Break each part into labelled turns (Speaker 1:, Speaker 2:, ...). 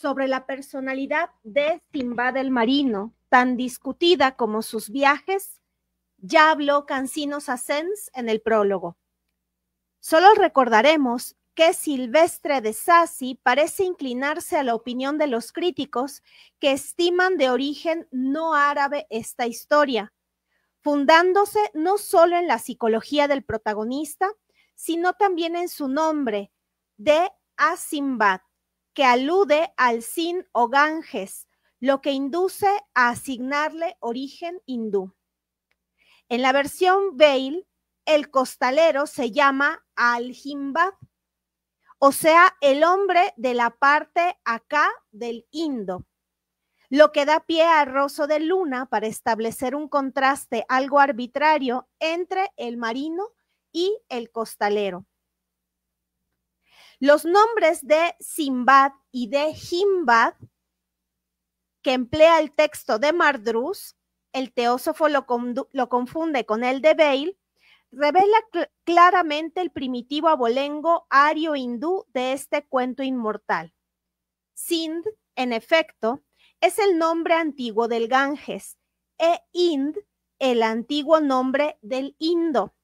Speaker 1: sobre la personalidad de Simbad el Marino, tan discutida como sus viajes, ya habló Cansinos Assens en el prólogo. Solo recordaremos que Silvestre de Sacy parece inclinarse a la opinión de los críticos que estiman de origen no árabe esta historia, fundándose no solo en la psicología del protagonista, sino también en su nombre de As-Simbad, que alude al Sind o Ganges, lo que induce a asignarle origen hindú. En la versión Bail, el costalero se llama Al-Himbad, o sea, el hombre de la parte acá del Indo, lo que da pie a Rosso de Luna para establecer un contraste algo arbitrario entre el marino y el costalero. Los nombres de Simbad y de Himbad, que emplea el texto de Mardrus, el teósofo lo confunde con el de Bail, revela claramente el primitivo abolengo ario-hindú de este cuento inmortal. Sind, en efecto, es el nombre antiguo del Ganges e Ind, el antiguo nombre del Indo,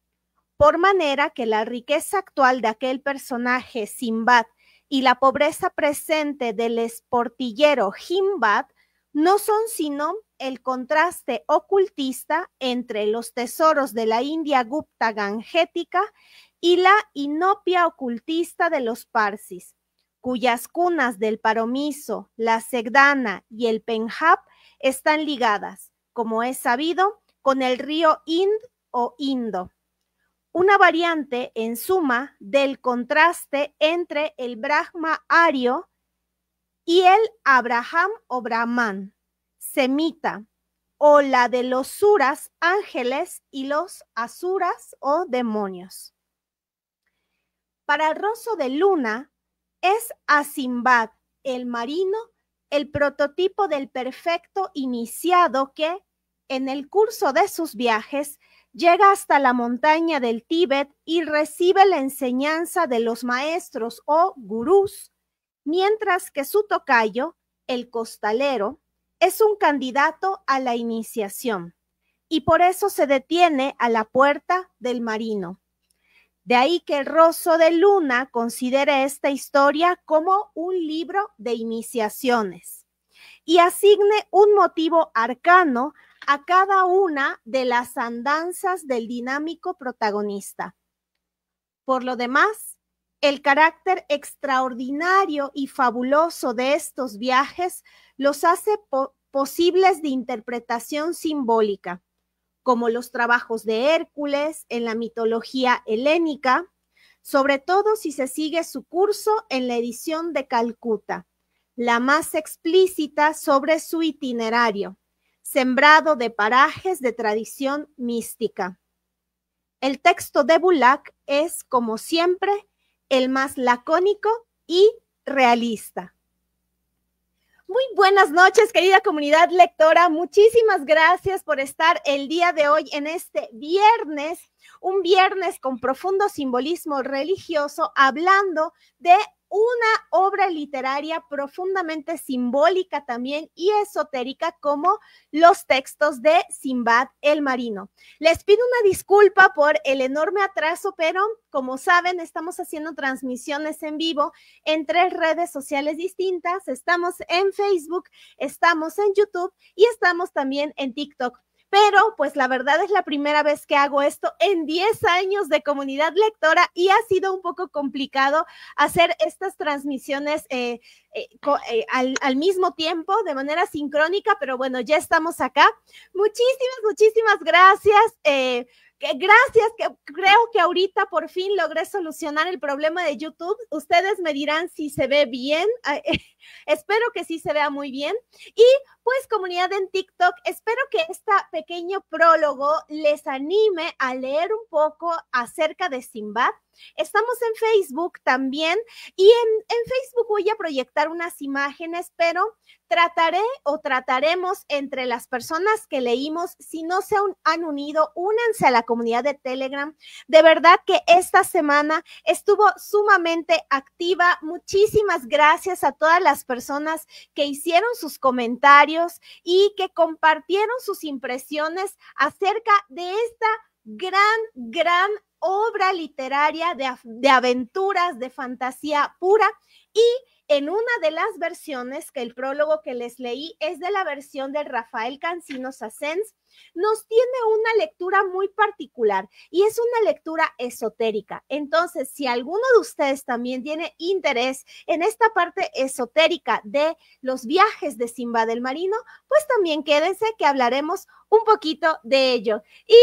Speaker 1: por manera que la riqueza actual de aquel personaje Simbad y la pobreza presente del esportillero Himbad no son sino el contraste ocultista entre los tesoros de la India Gupta gangética y la inopia ocultista de los parsis, cuyas cunas del Paromiso, la Segdana y el Penjab están ligadas, como es sabido, con el río Ind o Indo. Una variante, en suma, del contraste entre el Brahma ario y el Abraham o Brahman, semita, o la de los suras, ángeles, y los asuras o demonios. Para Rosso de Luna, es As-Simbad, el marino, el prototipo del perfecto iniciado que, en el curso de sus viajes, llega hasta la montaña del Tíbet y recibe la enseñanza de los maestros o gurús, mientras que su tocayo, el costalero, es un candidato a la iniciación y por eso se detiene a la puerta del marino. De ahí que Rosso de Luna considere esta historia como un libro de iniciaciones y asigne un motivo arcano a cada una de las andanzas del dinámico protagonista. Por lo demás, el carácter extraordinario y fabuloso de estos viajes los hace posibles de interpretación simbólica, como los trabajos de Hércules en la mitología helénica, sobre todo si se sigue su curso en la edición de Calcuta, la más explícita sobre su itinerario, sembrado de parajes de tradición mística. El texto de Bullock es, como siempre, el más lacónico y realista. Muy buenas noches, querida comunidad lectora. Muchísimas gracias por estar el día de hoy en este viernes, un viernes con profundo simbolismo religioso, hablando de una obra literaria profundamente simbólica también y esotérica como los textos de Simbad el Marino. Les pido una disculpa por el enorme atraso, pero como saben, estamos haciendo transmisiones en vivo en 3 redes sociales distintas. Estamos en Facebook, estamos en YouTube y estamos también en TikTok. Pero pues la verdad es la primera vez que hago esto en 10 años de comunidad lectora y ha sido un poco complicado hacer estas transmisiones al mismo tiempo, de manera sincrónica, pero bueno, ya estamos acá. Muchísimas gracias. Gracias, que creo que ahorita por fin logré solucionar el problema de YouTube. Ustedes me dirán si se ve bien. Espero que sí se vea muy bien. Y pues comunidad en TikTok, espero que este pequeño prólogo les anime a leer un poco acerca de Simbad, Estamos en Facebook también y en Facebook voy a proyectar unas imágenes, pero trataremos entre las personas que leímos, si no se han unido, únanse a la comunidad de Telegram. De verdad que esta semana estuvo sumamente activa. Muchísimas gracias a todas las personas que hicieron sus comentarios y que compartieron sus impresiones acerca de esta gran obra literaria de aventuras, de fantasía pura. Y en una de las versiones, que el prólogo que les leí es de la versión de Rafael Cancinos Assens, nos tiene una lectura muy particular y es una lectura esotérica. Entonces, si alguno de ustedes también tiene interés en esta parte esotérica de los viajes de Sinbad el Marino, pues también quédense que hablaremos un poquito de ello. Y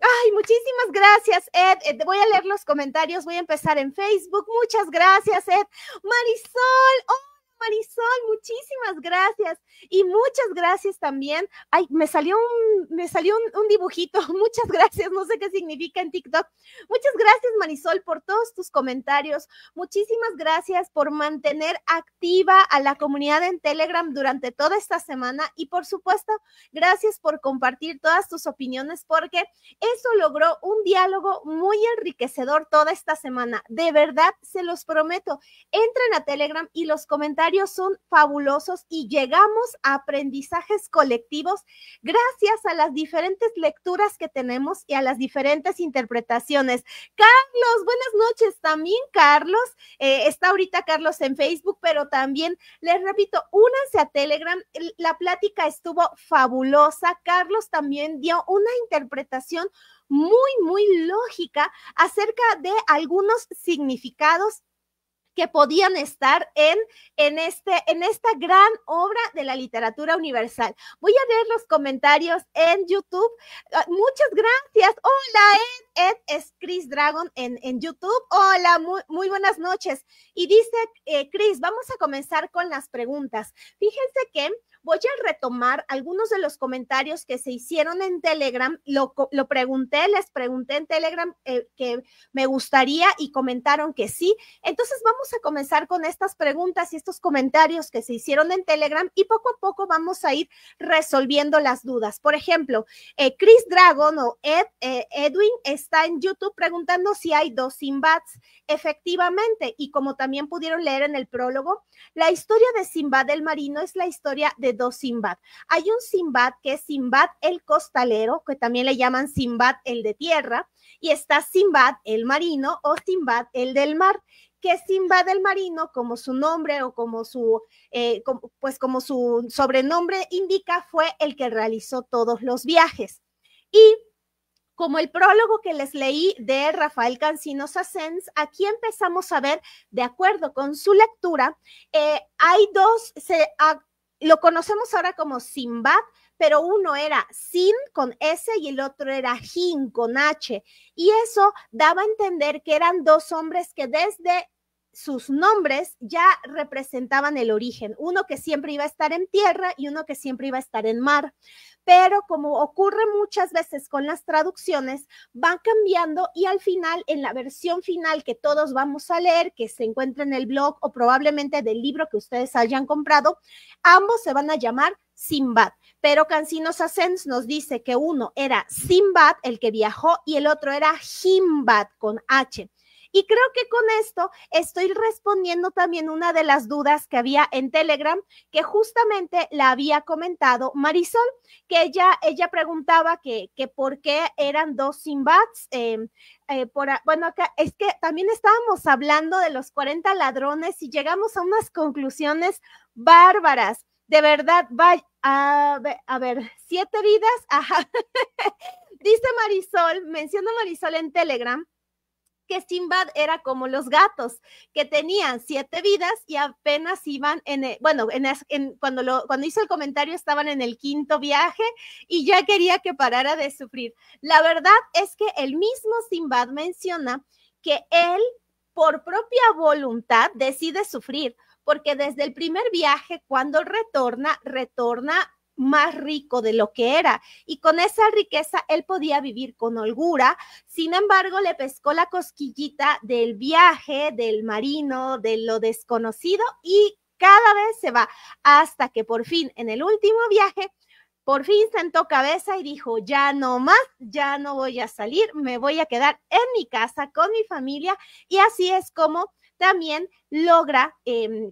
Speaker 1: ay, muchísimas gracias, Ed. Voy a leer los comentarios. Voy a empezar en Facebook. Muchas gracias, Ed. Marisol, oh, Marisol, muchísimas gracias. Y muchas gracias también. Ay, me salió un dibujito. Muchas gracias. No sé qué significa en TikTok. Muchas gracias, Marisol, por todos tus comentarios. Muchísimas gracias por mantener activa a la comunidad en Telegram durante toda esta semana. Y por supuesto, gracias por compartir todas tus opiniones, porque eso logró un diálogo muy enriquecedor toda esta semana. De verdad, se los prometo. Entren a Telegram y los comentarios son fabulosos y llegamos a aprendizajes colectivos gracias a las diferentes lecturas que tenemos y a las diferentes interpretaciones. Carlos, buenas noches. También Carlos, está ahorita Carlos en Facebook, pero también les repito, únanse a Telegram. La plática estuvo fabulosa. Carlos también dio una interpretación muy lógica acerca de algunos significados que podían estar en esta gran obra de la literatura universal. Voy a leer los comentarios en YouTube. Muchas gracias. Hola, Ed es Chris Dragon en YouTube. Hola, muy buenas noches. Y dice Chris, vamos a comenzar con las preguntas. Fíjense que voy a retomar algunos de los comentarios que se hicieron en Telegram. Les pregunté en Telegram que me gustaría y comentaron que sí. Entonces vamos a comenzar con estas preguntas y estos comentarios que se hicieron en Telegram y poco a poco vamos a ir resolviendo las dudas. Por ejemplo, Chris Dragon o Edwin está en YouTube preguntando si hay dos Sinbads. Efectivamente, y como también pudieron leer en el prólogo, la historia de Sinbad el Marino es la historia de dos Sinbad. Hay un Sinbad que es Sinbad el costalero, que también le llaman Sinbad el de tierra, y está Sinbad el marino o Sinbad el del mar, que Sinbad el Marino, como su nombre o como su sobrenombre indica, fue el que realizó todos los viajes. Y como el prólogo que les leí de Rafael Cancinos Assens, aquí empezamos a ver, de acuerdo con su lectura, hay dos, lo conocemos ahora como Sinbad, pero uno era Sin con S y el otro era Jin con H. Y eso daba a entender que eran dos hombres que desde sus nombres ya representaban el origen, uno que siempre iba a estar en tierra y uno que siempre iba a estar en mar. Pero como ocurre muchas veces con las traducciones, van cambiando y al final, en la versión final que todos vamos a leer, que se encuentra en el blog o probablemente del libro que ustedes hayan comprado, ambos se van a llamar Sinbad. Pero Cancinos Assens nos dice que uno era Sinbad, el que viajó, y el otro era Himbad con H. Y creo que con esto estoy respondiendo también una de las dudas que había en Telegram, que justamente la había comentado Marisol, que ella preguntaba que por qué eran dos Sinbads. Bueno, acá es que también estábamos hablando de los 40 ladrones y llegamos a unas conclusiones bárbaras. De verdad, a ver, 7 vidas. Ajá. Dice Marisol, menciona Marisol en Telegram, que Sinbad era como los gatos, que tenían 7 vidas y apenas iban cuando hizo el comentario estaban en el 5.º viaje y ya quería que parara de sufrir. La verdad es que el mismo Sinbad menciona que él, por propia voluntad, decide sufrir, porque desde el primer viaje, cuando retorna más rico de lo que era, y con esa riqueza él podía vivir con holgura. Sin embargo, le pescó la cosquillita del viaje, del marino, de lo desconocido, y cada vez se va, hasta que por fin, en el último viaje, por fin sentó cabeza y dijo, ya no más, ya no voy a salir, me voy a quedar en mi casa con mi familia, y así es como también logra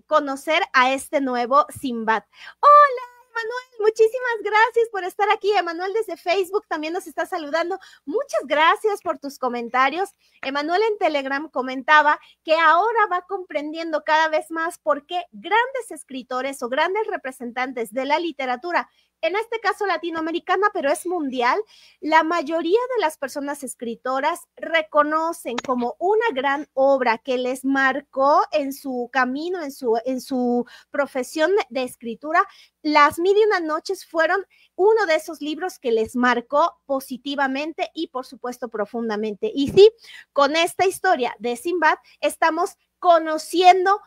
Speaker 1: conocer a este nuevo Sinbad. Hola, Emanuel, muchísimas gracias por estar aquí. Emanuel desde Facebook también nos está saludando. Muchas gracias por tus comentarios. Emanuel en Telegram comentaba que ahora va comprendiendo cada vez más por qué grandes escritores o grandes representantes de la literatura, en este caso latinoamericana, pero es mundial, la mayoría de las personas escritoras reconocen como una gran obra que les marcó en su camino, en su profesión de escritura. Las Mil y una Noches fueron uno de esos libros que les marcó positivamente y, por supuesto, profundamente. Y sí, con esta historia de Sinbad estamos conociendo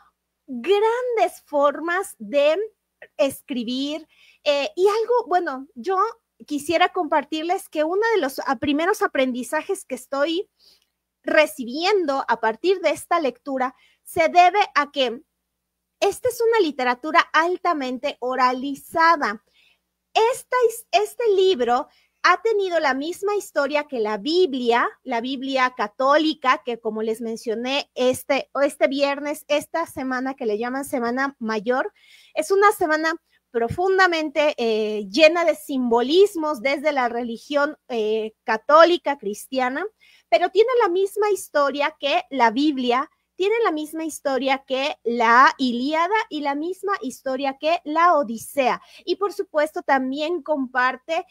Speaker 1: grandes formas de escribir, y algo, bueno, yo quisiera compartirles que uno de los primeros aprendizajes que estoy recibiendo a partir de esta lectura se debe a que esta es una literatura altamente oralizada. Este libro ha tenido la misma historia que la Biblia católica, que como les mencioné este viernes, esta semana que le llaman Semana Mayor, es una semana profundamente llena de simbolismos desde la religión católica cristiana, pero tiene la misma historia que la Biblia, tiene la misma historia que la Ilíada y la misma historia que la Odisea. Y por supuesto también comparte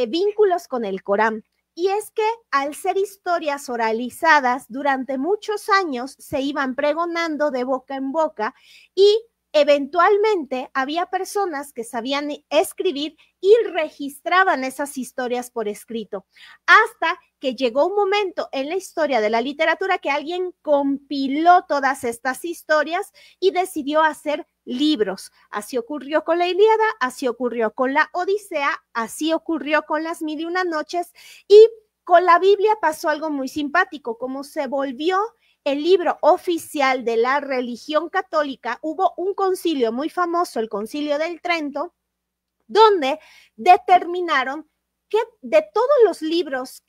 Speaker 1: vínculos con el Corán. Y es que al ser historias oralizadas, durante muchos años se iban pregonando de boca en boca, y eventualmente había personas que sabían escribir y registraban esas historias por escrito, hasta que llegó un momento en la historia de la literatura que alguien compiló todas estas historias y decidió hacer libros. Así ocurrió con la Ilíada, así ocurrió con la Odisea, así ocurrió con las Mil y una Noches, y con la Biblia pasó algo muy simpático. Como se volvió el libro oficial de la religión católica, hubo un concilio muy famoso, el Concilio del Trento, donde determinaron que de todos los libros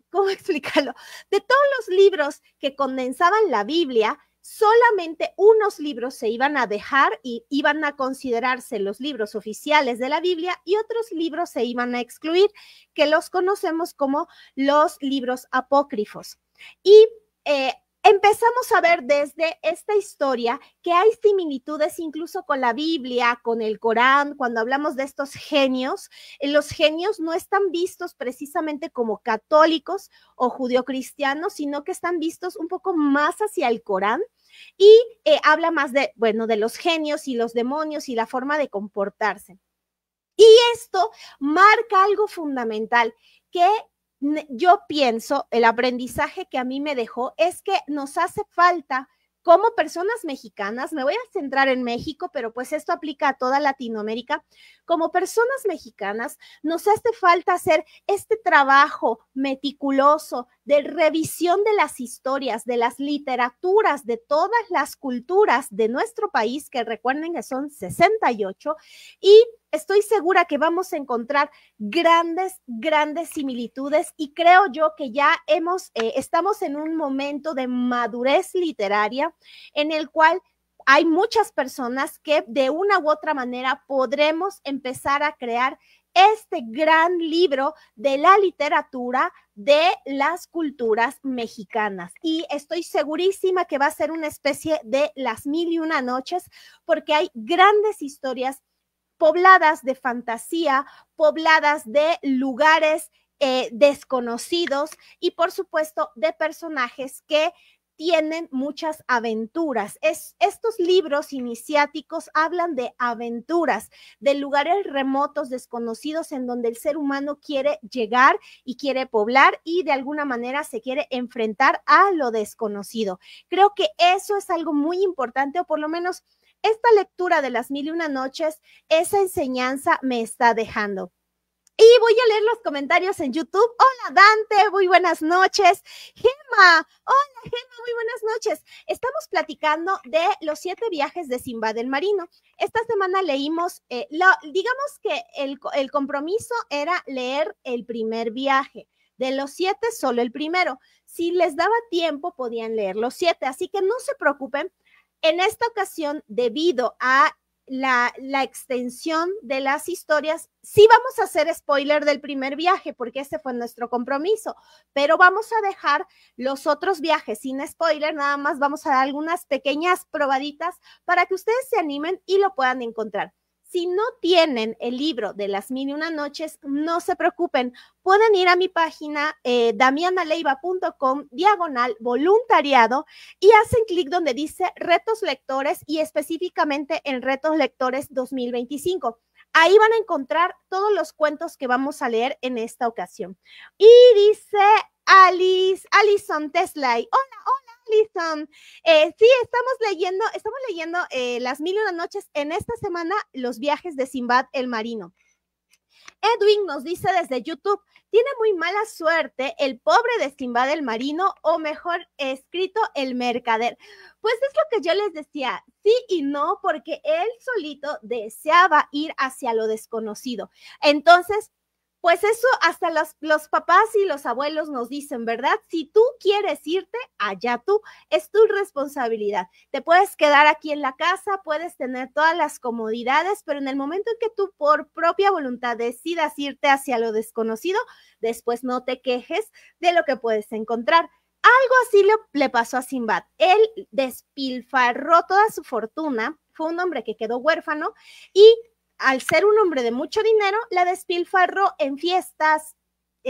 Speaker 1: ¿cómo explicarlo? De todos los libros que condensaban la Biblia, solamente unos libros se iban a dejar y iban a considerarse los libros oficiales de la Biblia, y otros libros se iban a excluir, que los conocemos como los libros apócrifos. Y empezamos a ver desde esta historia que hay similitudes incluso con la Biblia, con el Corán. Cuando hablamos de estos genios, los genios no están vistos precisamente como católicos o judeocristianos, sino que están vistos un poco más hacia el Corán, y habla más de, bueno, de los genios y los demonios y la forma de comportarse. Y esto marca algo fundamental que yo pienso, el aprendizaje que a mí me dejó es que nos hace falta como personas mexicanas, me voy a centrar en México, pero pues esto aplica a toda Latinoamérica. Como personas mexicanas nos hace falta hacer este trabajo meticuloso de revisión de las historias, de las literaturas, de todas las culturas de nuestro país, que recuerden que son 68, y estoy segura que vamos a encontrar grandes similitudes, y creo yo que ya estamos en un momento de madurez literaria en el cual hay muchas personas que de una u otra manera podremos empezar a crear este gran libro de la literatura de las culturas mexicanas. Y estoy segurísima que va a ser una especie de Las Mil y una Noches, porque hay grandes historias pobladas de fantasía, pobladas de lugares desconocidos, y por supuesto de personajes que tienen muchas aventuras. Estos libros iniciáticos hablan de aventuras, de lugares remotos, desconocidos, en donde el ser humano quiere llegar y quiere poblar, y de alguna manera se quiere enfrentar a lo desconocido. Creo que eso es algo muy importante, o por lo menos esta lectura de las 1001 noches, esa enseñanza me está dejando. Y voy a leer los comentarios en YouTube. Hola Dante, muy buenas noches. Gema, hola Gema, muy buenas noches. Estamos platicando de los 7 viajes de Simbad el Marino. Esta semana leímos, digamos que el compromiso era leer el primer viaje. De los 7, solo el primero. Si les daba tiempo, podían leer los 7. Así que no se preocupen. En esta ocasión, debido a la extensión de las historias, sí vamos a hacer spoiler del primer viaje, porque ese fue nuestro compromiso, pero vamos a dejar los otros viajes sin spoiler, nada más vamos a dar algunas pequeñas probaditas para que ustedes se animen y lo puedan encontrar. Si no tienen el libro de las 1001 noches, no se preocupen, pueden ir a mi página damianaleiva.com/voluntariado y hacen clic donde dice retos lectores y específicamente en retos lectores 2025. Ahí van a encontrar todos los cuentos que vamos a leer en esta ocasión. Y dice Alison Teslay, hola, Alison. Sí, estamos leyendo las 1001 noches en esta semana, los viajes de Simbad el Marino. Edwin nos dice desde YouTube, tiene muy mala suerte el pobre de Simbad el Marino, o mejor escrito, el mercader. Pues es lo que yo les decía, sí y no, porque él solito deseaba ir hacia lo desconocido. Entonces, pues eso hasta los papás y los abuelos nos dicen, ¿verdad? Si tú quieres irte, allá tú, es tu responsabilidad. Te puedes quedar aquí en la casa, puedes tener todas las comodidades, pero en el momento en que tú por propia voluntad decidas irte hacia lo desconocido, después no te quejes de lo que puedes encontrar. Algo así le pasó a Simbad. Él despilfarró toda su fortuna, fue un hombre que quedó huérfano y al ser un hombre de mucho dinero, la despilfarró en fiestas,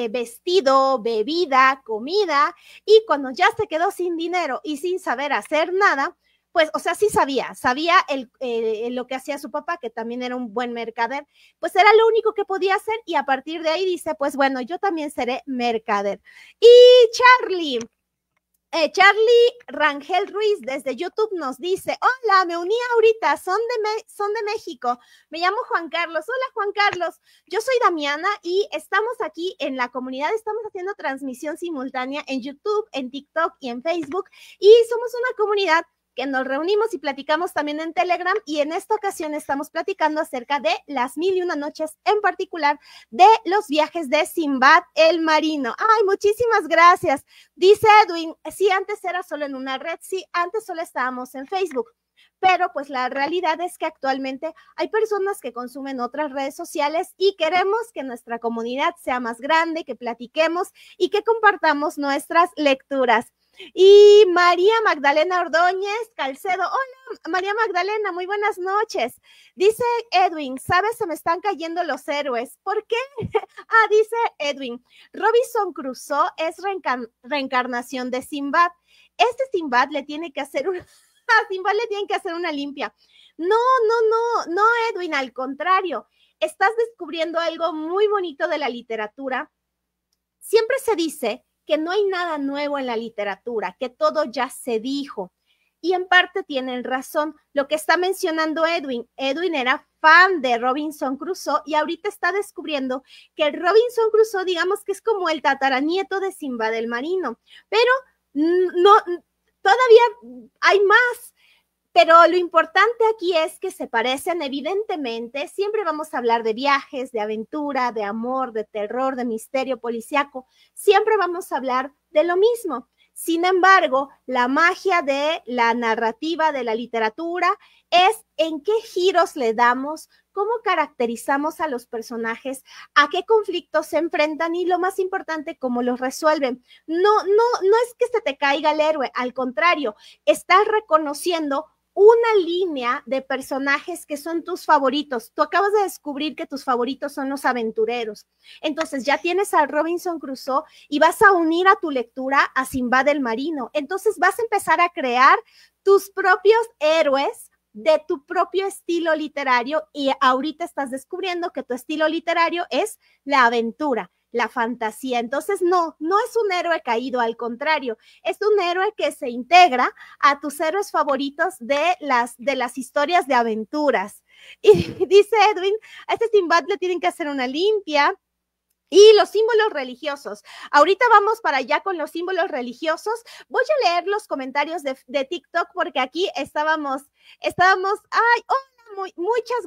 Speaker 1: vestido, bebida, comida, y cuando ya se quedó sin dinero y sin saber hacer nada, pues, o sea, sí sabía lo que hacía su papá, que también era un buen mercader, pues era lo único que podía hacer y a partir de ahí dice, pues bueno, yo también seré mercader. Y Charlie Rangel Ruiz desde YouTube nos dice, hola, me uní ahorita, son de México, me llamo Juan Carlos. Hola Juan Carlos, yo soy Damiana y estamos aquí en la comunidad, estamos haciendo transmisión simultánea en YouTube, en TikTok y en Facebook y somos una comunidad que nos reunimos y platicamos también en Telegram y en esta ocasión estamos platicando acerca de las 1001 noches, en particular de los viajes de Simbad el Marino. Ay, muchísimas gracias. Dice Edwin, sí, antes era solo en una red, sí, antes solo estábamos en Facebook, pero pues la realidad es que actualmente hay personas que consumen otras redes sociales y queremos que nuestra comunidad sea más grande, que platiquemos y que compartamos nuestras lecturas. Y María Magdalena Ordóñez Calcedo, hola María Magdalena, muy buenas noches. Dice Edwin, ¿sabes? Se me están cayendo los héroes. ¿Por qué? Dice Edwin, Robinson Crusoe es reencarnación de Simbad. Este Simbad le tiene que hacer una limpia. No, Edwin, al contrario, estás descubriendo algo muy bonito de la literatura. Siempre se dice que no hay nada nuevo en la literatura, que todo ya se dijo. Y en parte tienen razón. Lo que está mencionando Edwin era fan de Robinson Crusoe y ahorita está descubriendo que el Robinson Crusoe, digamos que es como el tataranieto de Simbad el Marino, pero no, todavía hay más. Pero lo importante aquí es que se parecen, evidentemente, siempre vamos a hablar de viajes, de aventura, de amor, de terror, de misterio policíaco, siempre vamos a hablar de lo mismo. Sin embargo, la magia de la narrativa, de la literatura, es en qué giros le damos, cómo caracterizamos a los personajes, a qué conflictos se enfrentan y lo más importante, cómo los resuelven. No es que se te caiga el héroe, al contrario, estás reconociendo una línea de personajes que son tus favoritos. Tú acabas de descubrir que tus favoritos son los aventureros. Entonces ya tienes a Robinson Crusoe y vas a unir a tu lectura a Simbad el Marino. Entonces vas a empezar a crear tus propios héroes de tu propio estilo literario y ahorita estás descubriendo que tu estilo literario es la aventura, la fantasía. Entonces, no es un héroe caído, al contrario, es un héroe que se integra a tus héroes favoritos de las historias de aventuras. Y dice Edwin, a este Sinbad le tienen que hacer una limpia. Y los símbolos religiosos. Ahorita vamos para allá con los símbolos religiosos. Voy a leer los comentarios de TikTok porque aquí estábamos, ay, hola, muchas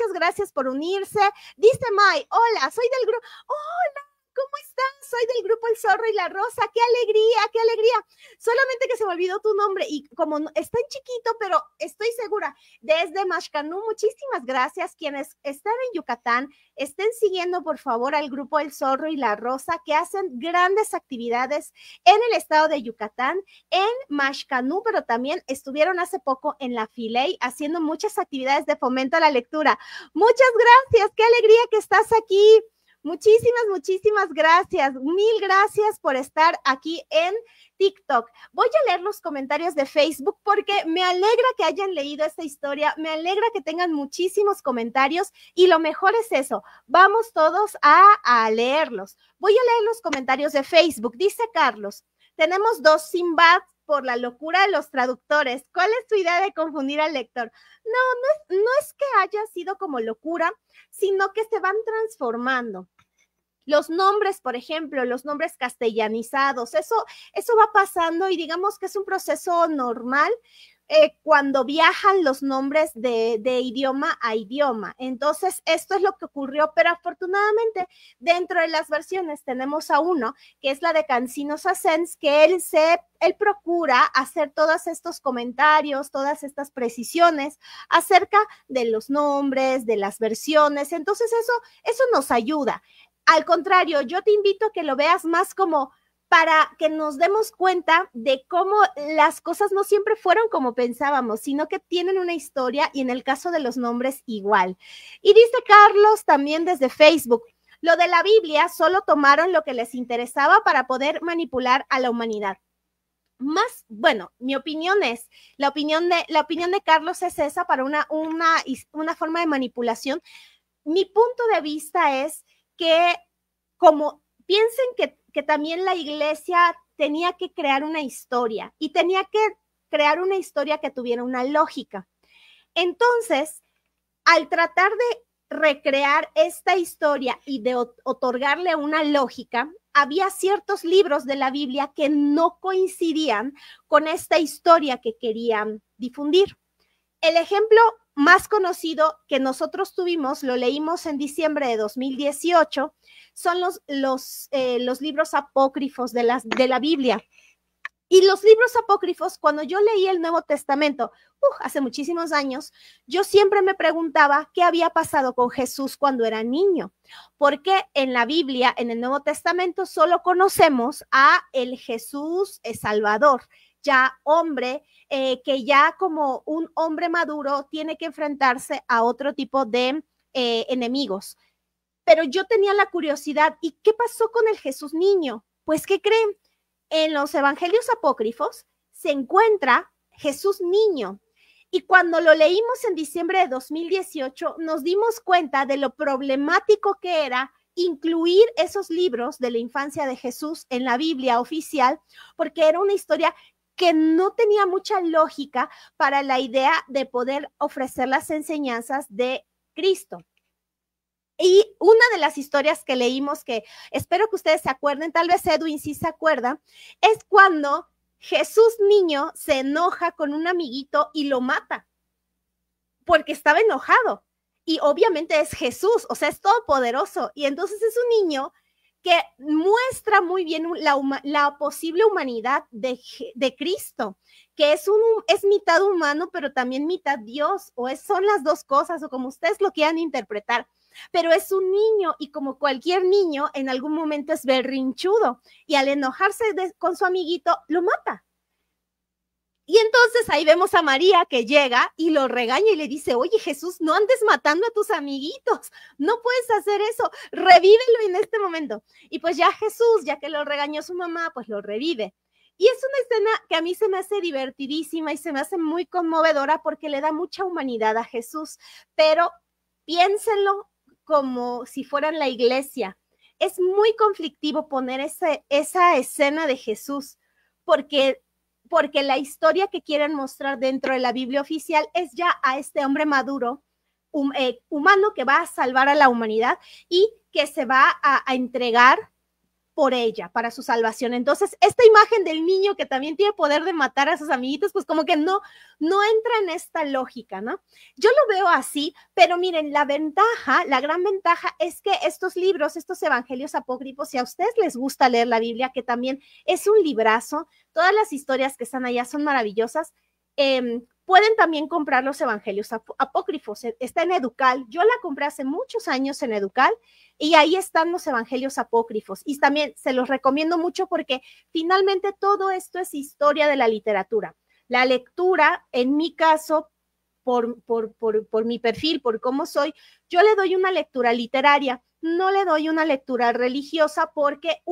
Speaker 1: gracias por unirse. Dice Mai, hola, soy del grupo, hola, ¿cómo estás? Soy del grupo El Zorro y la Rosa, qué alegría, qué alegría. Solamente que se me olvidó tu nombre y como está en chiquito, pero estoy segura, desde Mashcanú, muchísimas gracias. Quienes están en Yucatán, estén siguiendo por favor al grupo El Zorro y la Rosa, que hacen grandes actividades en el estado de Yucatán, en Mashcanú, pero también estuvieron hace poco en la Filey haciendo muchas actividades de fomento a la lectura. Muchas gracias, qué alegría que estás aquí. Muchísimas gracias. Mil gracias por estar aquí en TikTok. Voy a leer los comentarios de Facebook porque me alegra que hayan leído esta historia, me alegra que tengan muchísimos comentarios y lo mejor es eso, vamos todos a leerlos. Voy a leer los comentarios de Facebook. Dice Carlos, tenemos 2 Sinbad por la locura de los traductores. ¿Cuál es tu idea de confundir al lector? No es que haya sido como locura, sino que se van transformando. Los nombres, por ejemplo, los nombres castellanizados, eso va pasando y digamos que es un proceso normal cuando viajan los nombres de idioma a idioma. Entonces, esto es lo que ocurrió, pero afortunadamente dentro de las versiones tenemos a uno, que es la de Cancino Sassens, que él procura hacer todos estos comentarios, todas estas precisiones acerca de los nombres, de las versiones. Entonces, eso nos ayuda. Al contrario, yo te invito a que lo veas más como para que nos demos cuenta de cómo las cosas no siempre fueron como pensábamos, sino que tienen una historia y en el caso de los nombres igual. Y dice Carlos también desde Facebook, lo de la Biblia solo tomaron lo que les interesaba para poder manipular a la humanidad. Más, bueno, mi opinión es, la opinión de Carlos es esa para una forma de manipulación. Mi punto de vista es que como piensen que también la iglesia tenía que crear una historia y tenía que crear una historia que tuviera una lógica. Entonces, al tratar de recrear esta historia y de otorgarle una lógica, había ciertos libros de la Biblia que no coincidían con esta historia que querían difundir. El ejemplo más conocido que nosotros tuvimos, lo leímos en diciembre de 2018, son los libros apócrifos de la Biblia. Y los libros apócrifos, cuando yo leí el Nuevo Testamento, hace muchísimos años, yo siempre me preguntaba qué había pasado con Jesús cuando era niño. Porque en la Biblia, en el Nuevo Testamento, solo conocemos a el Jesús Salvador, ya hombre, que ya como un hombre maduro tiene que enfrentarse a otro tipo de enemigos. Pero yo tenía la curiosidad, ¿y qué pasó con el Jesús niño? Pues, ¿qué creen? En los evangelios apócrifos se encuentra Jesús niño. Y cuando lo leímos en diciembre de 2018, nos dimos cuenta de lo problemático que era incluir esos libros de la infancia de Jesús en la Biblia oficial, porque era una historia que no tenía mucha lógica para la idea de poder ofrecer las enseñanzas de Cristo. Y una de las historias que leímos, que espero que ustedes se acuerden, tal vez Edwin sí se acuerda, es cuando Jesús niño se enoja con un amiguito y lo mata, porque estaba enojado. Y obviamente es Jesús, o sea, es todopoderoso. Y entonces es un niño que muestra muy bien la posible humanidad de Cristo, que es mitad humano, pero también mitad Dios, o son las dos cosas, o como ustedes lo quieran interpretar. Pero es un niño y como cualquier niño en algún momento es berrinchudo y al enojarse con su amiguito lo mata. Y entonces ahí vemos a María que llega y lo regaña y le dice, oye Jesús, no andes matando a tus amiguitos, no puedes hacer eso, revívelo en este momento. Y pues ya Jesús, ya que lo regañó su mamá, pues lo revive. Y es una escena que a mí se me hace divertidísima y se me hace muy conmovedora porque le da mucha humanidad a Jesús, pero piénsenlo como si fueran la iglesia. es muy conflictivo poner esa escena de Jesús, porque la historia que quieren mostrar dentro de la Biblia oficial es ya a este hombre maduro, humano, que va a salvar a la humanidad y que se va a entregar por ella, para su salvación. Entonces, esta imagen del niño que también tiene poder de matar a sus amiguitos, pues como que no entra en esta lógica, ¿no? Yo lo veo así, pero miren, la gran ventaja es que estos libros, estos evangelios apócrifos, si a ustedes les gusta leer la Biblia, que también es un librazo, todas las historias que están allá son maravillosas, pueden también comprar los evangelios apócrifos. Está en Educal. Yo la compré hace muchos años en Educal y ahí están los evangelios apócrifos. Y también se los recomiendo mucho porque finalmente todo esto es historia de la literatura. La lectura, en mi caso, por mi perfil, por cómo soy, yo le doy una lectura literaria, no le doy una lectura religiosa porque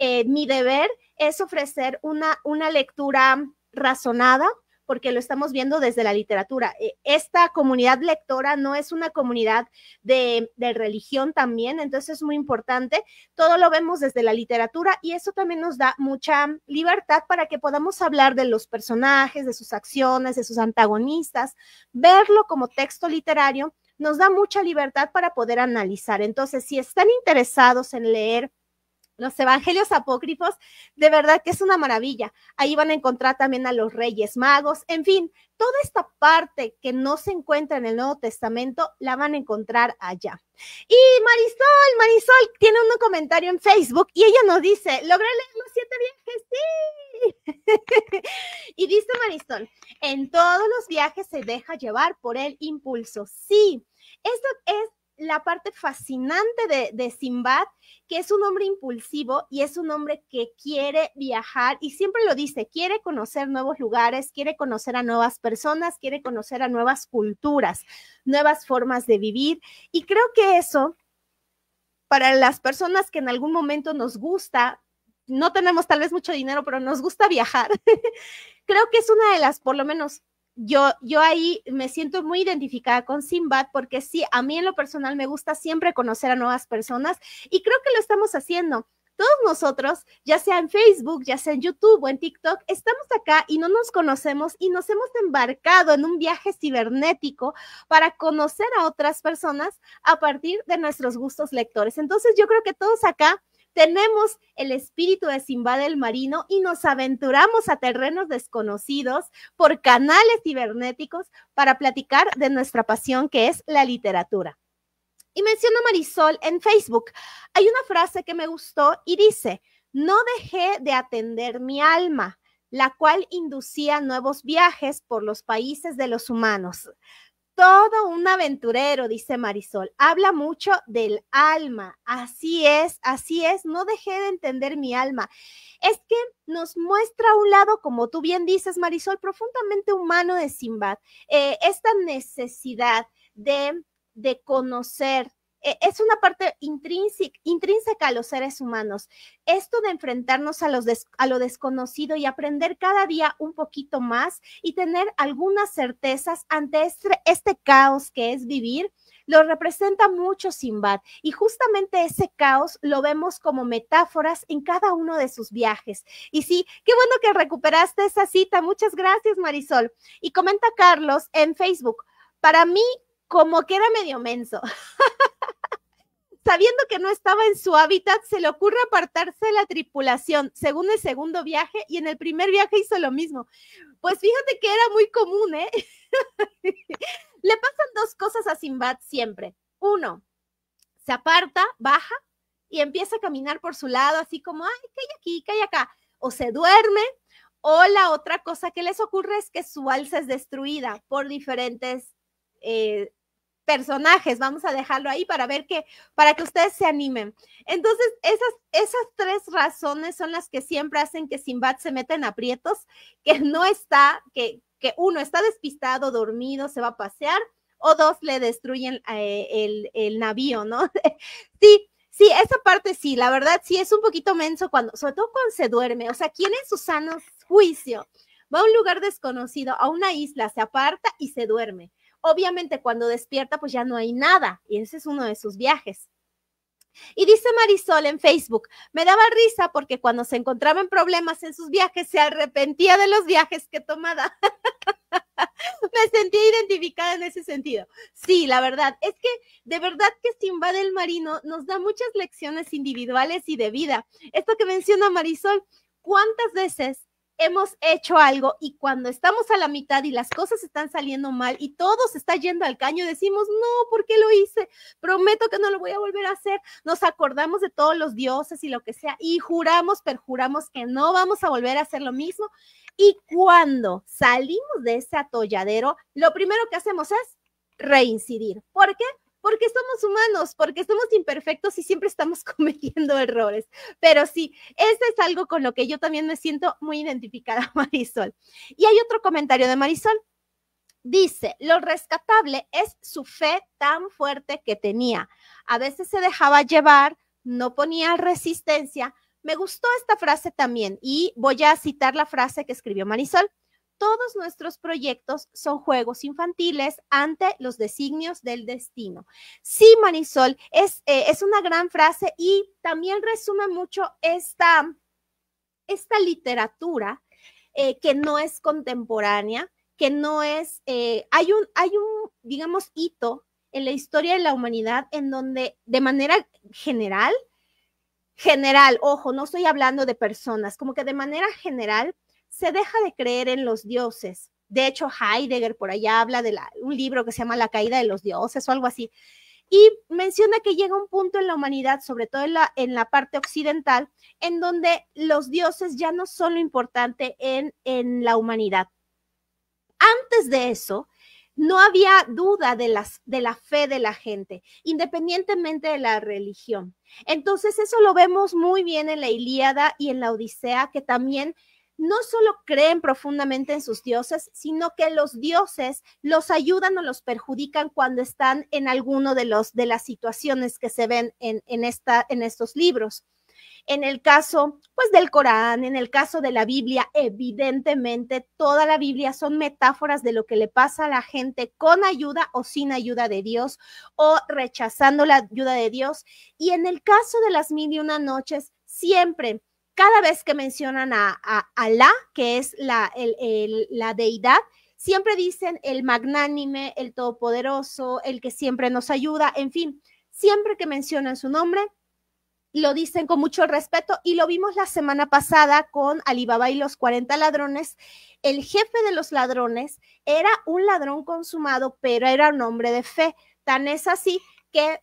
Speaker 1: mi deber es ofrecer una lectura razonada, porque lo estamos viendo desde la literatura. Esta comunidad lectora no es una comunidad de religión también, entonces es muy importante. Todo lo vemos desde la literatura y eso también nos da mucha libertad para que podamos hablar de los personajes, de sus acciones, de sus antagonistas. Verlo como texto literario nos da mucha libertad para poder analizar. Entonces, si están interesados en leer los evangelios apócrifos, de verdad que es una maravilla. Ahí van a encontrar también a los Reyes Magos, en fin, toda esta parte que no se encuentra en el Nuevo Testamento, la van a encontrar allá. Y Marisol tiene un comentario en Facebook y ella nos dice, logré leer los 7 viajes, sí. Y dice Marisol, en todos los viajes se deja llevar por el impulso. Sí, esto es la parte fascinante de Sinbad, que es un hombre impulsivo y es un hombre que quiere viajar y siempre lo dice, quiere conocer nuevos lugares, quiere conocer a nuevas personas, quiere conocer a nuevas culturas, nuevas formas de vivir. Y creo que eso, para las personas que en algún momento nos gusta, no tenemos tal vez mucho dinero, pero nos gusta viajar, creo que es una de las, por lo menos, yo ahí me siento muy identificada con Sinbad porque sí, a mí en lo personal me gusta siempre conocer a nuevas personas y creo que lo estamos haciendo. Todos nosotros, ya sea en Facebook, ya sea en YouTube o en TikTok, estamos acá y no nos conocemos y nos hemos embarcado en un viaje cibernético para conocer a otras personas a partir de nuestros gustos lectores. Entonces yo creo que todos acá tenemos el espíritu de Sinbad el marino y nos aventuramos a terrenos desconocidos por canales cibernéticos para platicar de nuestra pasión que es la literatura. Y menciona Marisol en Facebook. Hay una frase que me gustó y dice, no dejé de atender mi alma, la cual inducía nuevos viajes por los países de los humanos. Todo un aventurero, dice Marisol, habla mucho del alma, así es, no dejé de entender mi alma. Es que nos muestra un lado, como tú bien dices, Marisol, profundamente humano de Sinbad, esta necesidad de conocer, es una parte intrínseca a los seres humanos. Esto de enfrentarnos a lo desconocido y aprender cada día un poquito más y tener algunas certezas ante este caos que es vivir, lo representa mucho Sinbad. Y justamente ese caos lo vemos como metáforas en cada uno de sus viajes. Y sí, qué bueno que recuperaste esa cita. Muchas gracias, Marisol. Y comenta Carlos en Facebook, para mí, como que era medio menso. Sabiendo que no estaba en su hábitat, se le ocurre apartarse de la tripulación, según el segundo viaje, y en el primer viaje hizo lo mismo. Pues fíjate que era muy común, ¿eh? Le pasan 2 cosas a Sinbad siempre. 1, se aparta, baja, y empieza a caminar por su lado, así como, ay, ¿qué hay aquí? ¿Qué hay acá? O se duerme, o la otra cosa que les ocurre es que su alza es destruida por diferentes personajes. Vamos a dejarlo ahí para que ustedes se animen. Entonces, esas 3 razones son las que siempre hacen que Sinbad se meta en aprietos, que no está, que 1 está despistado, dormido, se va a pasear, o 2 le destruyen el navío, ¿no? Sí, esa parte sí, la verdad sí es un poquito menso sobre todo cuando se duerme. O sea, ¿quién en su sano juicio va a un lugar desconocido, a una isla, se aparta y se duerme? Obviamente cuando despierta pues ya no hay nada y ese es uno de sus viajes. Y dice Marisol en Facebook, me daba risa porque cuando se encontraba en problemas en sus viajes, se arrepentía de los viajes que tomaba. Me sentí identificada en ese sentido. Sí, la verdad, es que de verdad que Simbad el Marino nos da muchas lecciones individuales y de vida. Esto que menciona Marisol, ¿cuántas veces hemos hecho algo y cuando estamos a la mitad y las cosas están saliendo mal y todo se está yendo al caño, decimos, no, ¿por qué lo hice? Prometo que no lo voy a volver a hacer. Nos acordamos de todos los dioses y lo que sea y juramos, perjuramos que no vamos a volver a hacer lo mismo. Y cuando salimos de ese atolladero, lo primero que hacemos es reincidir. ¿Por qué? Porque somos humanos, porque somos imperfectos y siempre estamos cometiendo errores. Pero sí, eso es algo con lo que yo también me siento muy identificada, Marisol. Y hay otro comentario de Marisol. Dice, lo rescatable es su fe tan fuerte que tenía. A veces se dejaba llevar, no ponía resistencia. Me gustó esta frase también y voy a citar la frase que escribió Marisol. Todos nuestros proyectos son juegos infantiles ante los designios del destino. Sí, Marisol, es una gran frase y también resume mucho esta literatura que no es contemporánea, que no es, hay un, digamos, hito en la historia de la humanidad en donde de manera general, ojo, no estoy hablando de personas, como que de manera general se deja de creer en los dioses. De hecho, Heidegger por allá habla de un libro que se llama La caída de los dioses o algo así. Y menciona que llega un punto en la humanidad, sobre todo en la parte occidental, en donde los dioses ya no son lo importante en la humanidad. Antes de eso, no había duda de la fe de la gente, independientemente de la religión. Entonces, eso lo vemos muy bien en la Ilíada y en la Odisea, que también no solo creen profundamente en sus dioses, sino que los dioses los ayudan o los perjudican cuando están en alguno de las situaciones que se ven en estos libros. En el caso, pues, del Corán, en el caso de la Biblia, evidentemente toda la Biblia son metáforas de lo que le pasa a la gente con ayuda o sin ayuda de Dios o rechazando la ayuda de Dios. Y en el caso de las 1001 noches, siempre, cada vez que mencionan a Alá, que es la deidad, siempre dicen el magnánime, el todopoderoso, el que siempre nos ayuda, en fin, siempre que mencionan su nombre, lo dicen con mucho respeto y lo vimos la semana pasada con Alibaba y los 40 ladrones. El jefe de los ladrones era un ladrón consumado, pero era un hombre de fe. Tan es así que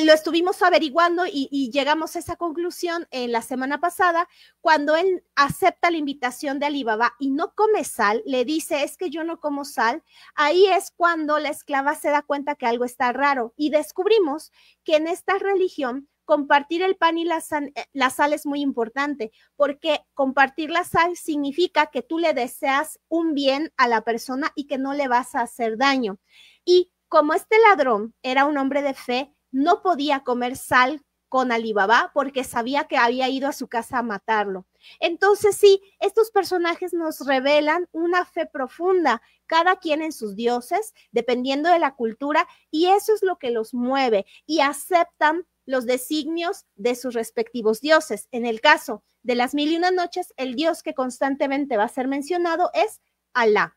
Speaker 1: lo estuvimos averiguando y llegamos a esa conclusión en la semana pasada, cuando él acepta la invitación de Alibaba y no come sal, le dice, es que yo no como sal. Ahí es cuando la esclava se da cuenta que algo está raro y descubrimos que en esta religión compartir el pan y la sal es muy importante, porque compartir la sal significa que tú le deseas un bien a la persona y que no le vas a hacer daño. Y como este ladrón era un hombre de fe, no podía comer sal con Alibaba porque sabía que había ido a su casa a matarlo. Entonces sí, estos personajes nos revelan una fe profunda, cada quien en sus dioses, dependiendo de la cultura, y eso es lo que los mueve y aceptan los designios de sus respectivos dioses. En el caso de las 1001 noches, el dios que constantemente va a ser mencionado es Alá.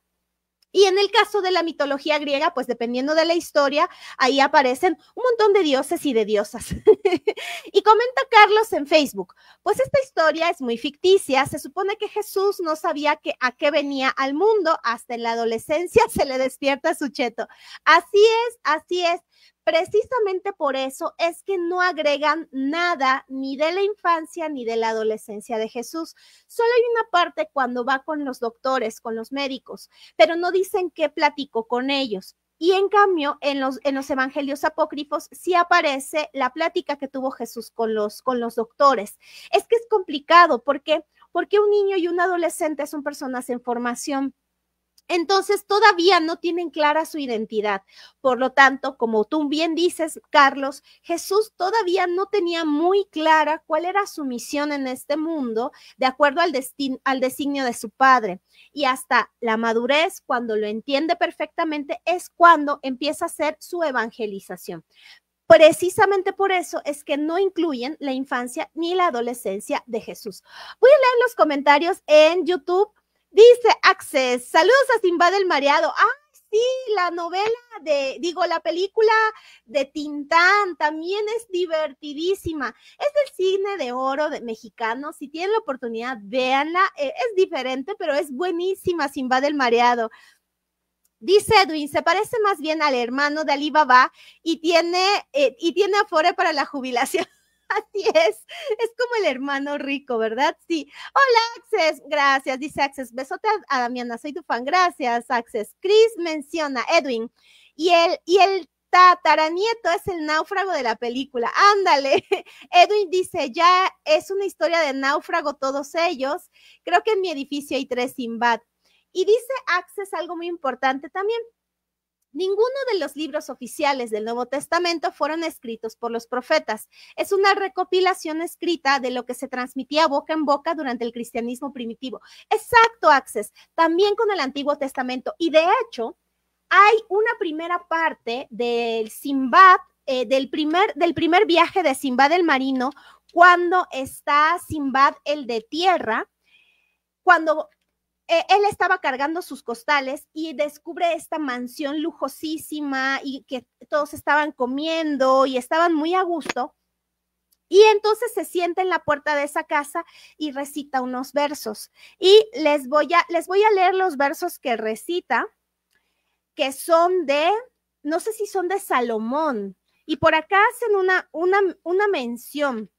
Speaker 1: Y en el caso de la mitología griega, pues dependiendo de la historia, ahí aparecen un montón de dioses y de diosas. Y comenta Carlos en Facebook, pues esta historia es muy ficticia, se supone que Jesús no sabía a qué venía al mundo, hasta en la adolescencia se le despierta su cheto. Así es, así es. Precisamente por eso es que no agregan nada ni de la infancia ni de la adolescencia de Jesús. Solo hay una parte cuando va con los doctores, con los médicos, pero no dicen qué platicó con ellos. Y en cambio, en los evangelios apócrifos sí aparece la plática que tuvo Jesús con los doctores. Es que es complicado, porque un niño y un adolescente son personas en formación. Entonces todavía no tienen clara su identidad. Por lo tanto, como tú bien dices, Carlos, Jesús todavía no tenía muy clara cuál era su misión en este mundo de acuerdo al designio de su padre. Y hasta la madurez, cuando lo entiende perfectamente, es cuando empieza a hacer su evangelización. precisamente por eso es que no incluyen la infancia ni la adolescencia de Jesús. Voy a leer los comentarios en YouTube. Dice Access, saludos a Sinbad el Mareado. Ah, sí, la novela la película de Tintán también es divertidísima. Es del cine de oro mexicano. Si tienen la oportunidad, véanla. Es diferente, pero es buenísima, Sinbad el Mareado. Dice Edwin, se parece más bien al hermano de Ali Baba y tiene afore para la jubilación. Así es como el hermano rico, ¿verdad? Sí. Hola, Access, gracias, dice Access. Besote a Damiana, soy tu fan, gracias, Access. Chris menciona, Edwin, y el tataranieto es el náufrago de la película. Ándale. Edwin dice, ya es una historia de náufrago todos ellos. Creo que en mi edificio hay 3 Sinbad. Y dice Access algo muy importante también. Ninguno de los libros oficiales del Nuevo Testamento fueron escritos por los profetas. Es una recopilación escrita de lo que se transmitía boca en boca durante el cristianismo primitivo. Exacto, Access. También con el Antiguo Testamento. Y de hecho, hay una primera parte del Sinbad, del primer viaje de Sinbad el Marino, cuando está Sinbad el de tierra, cuando él estaba cargando sus costales y descubre esta mansión lujosísima y que todos estaban comiendo y estaban muy a gusto. Y entonces se sienta en la puerta de esa casa y recita unos versos. Y les voy a leer los versos que recita, que son no sé si son de Salomón. Y por acá hacen una mención.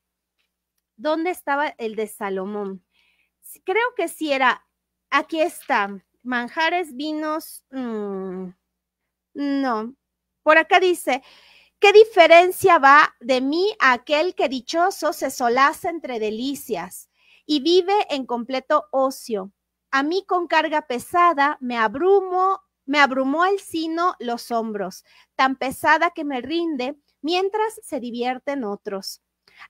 Speaker 1: ¿Dónde estaba el de Salomón? Creo que sí era. Aquí está, manjares, vinos, no, por acá dice, ¿qué diferencia va de mí a aquel que dichoso se solaza entre delicias y vive en completo ocio? A mí con carga pesada me abrumó el sino los hombros, tan pesada que me rinde mientras se divierten otros.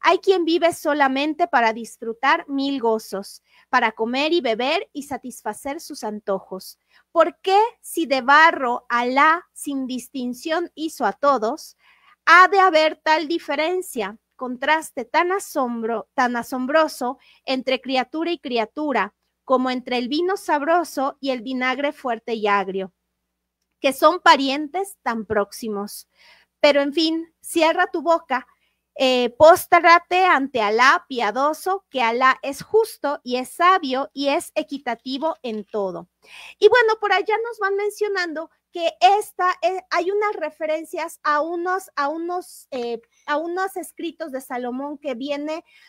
Speaker 1: Hay quien vive solamente para disfrutar 1000 gozos, para comer y beber y satisfacer sus antojos. ¿Por qué, si de barro Alá sin distinción hizo a todos, ha de haber tal diferencia, contraste tan asombroso entre criatura y criatura, como entre el vino sabroso y el vinagre fuerte y agrio, que son parientes tan próximos? Pero en fin, cierra tu boca, póstrate ante Alá piadoso, que Alá es justo y es sabio y es equitativo en todo. Y bueno, por allá nos van mencionando que hay unas referencias a unos escritos de Salomón que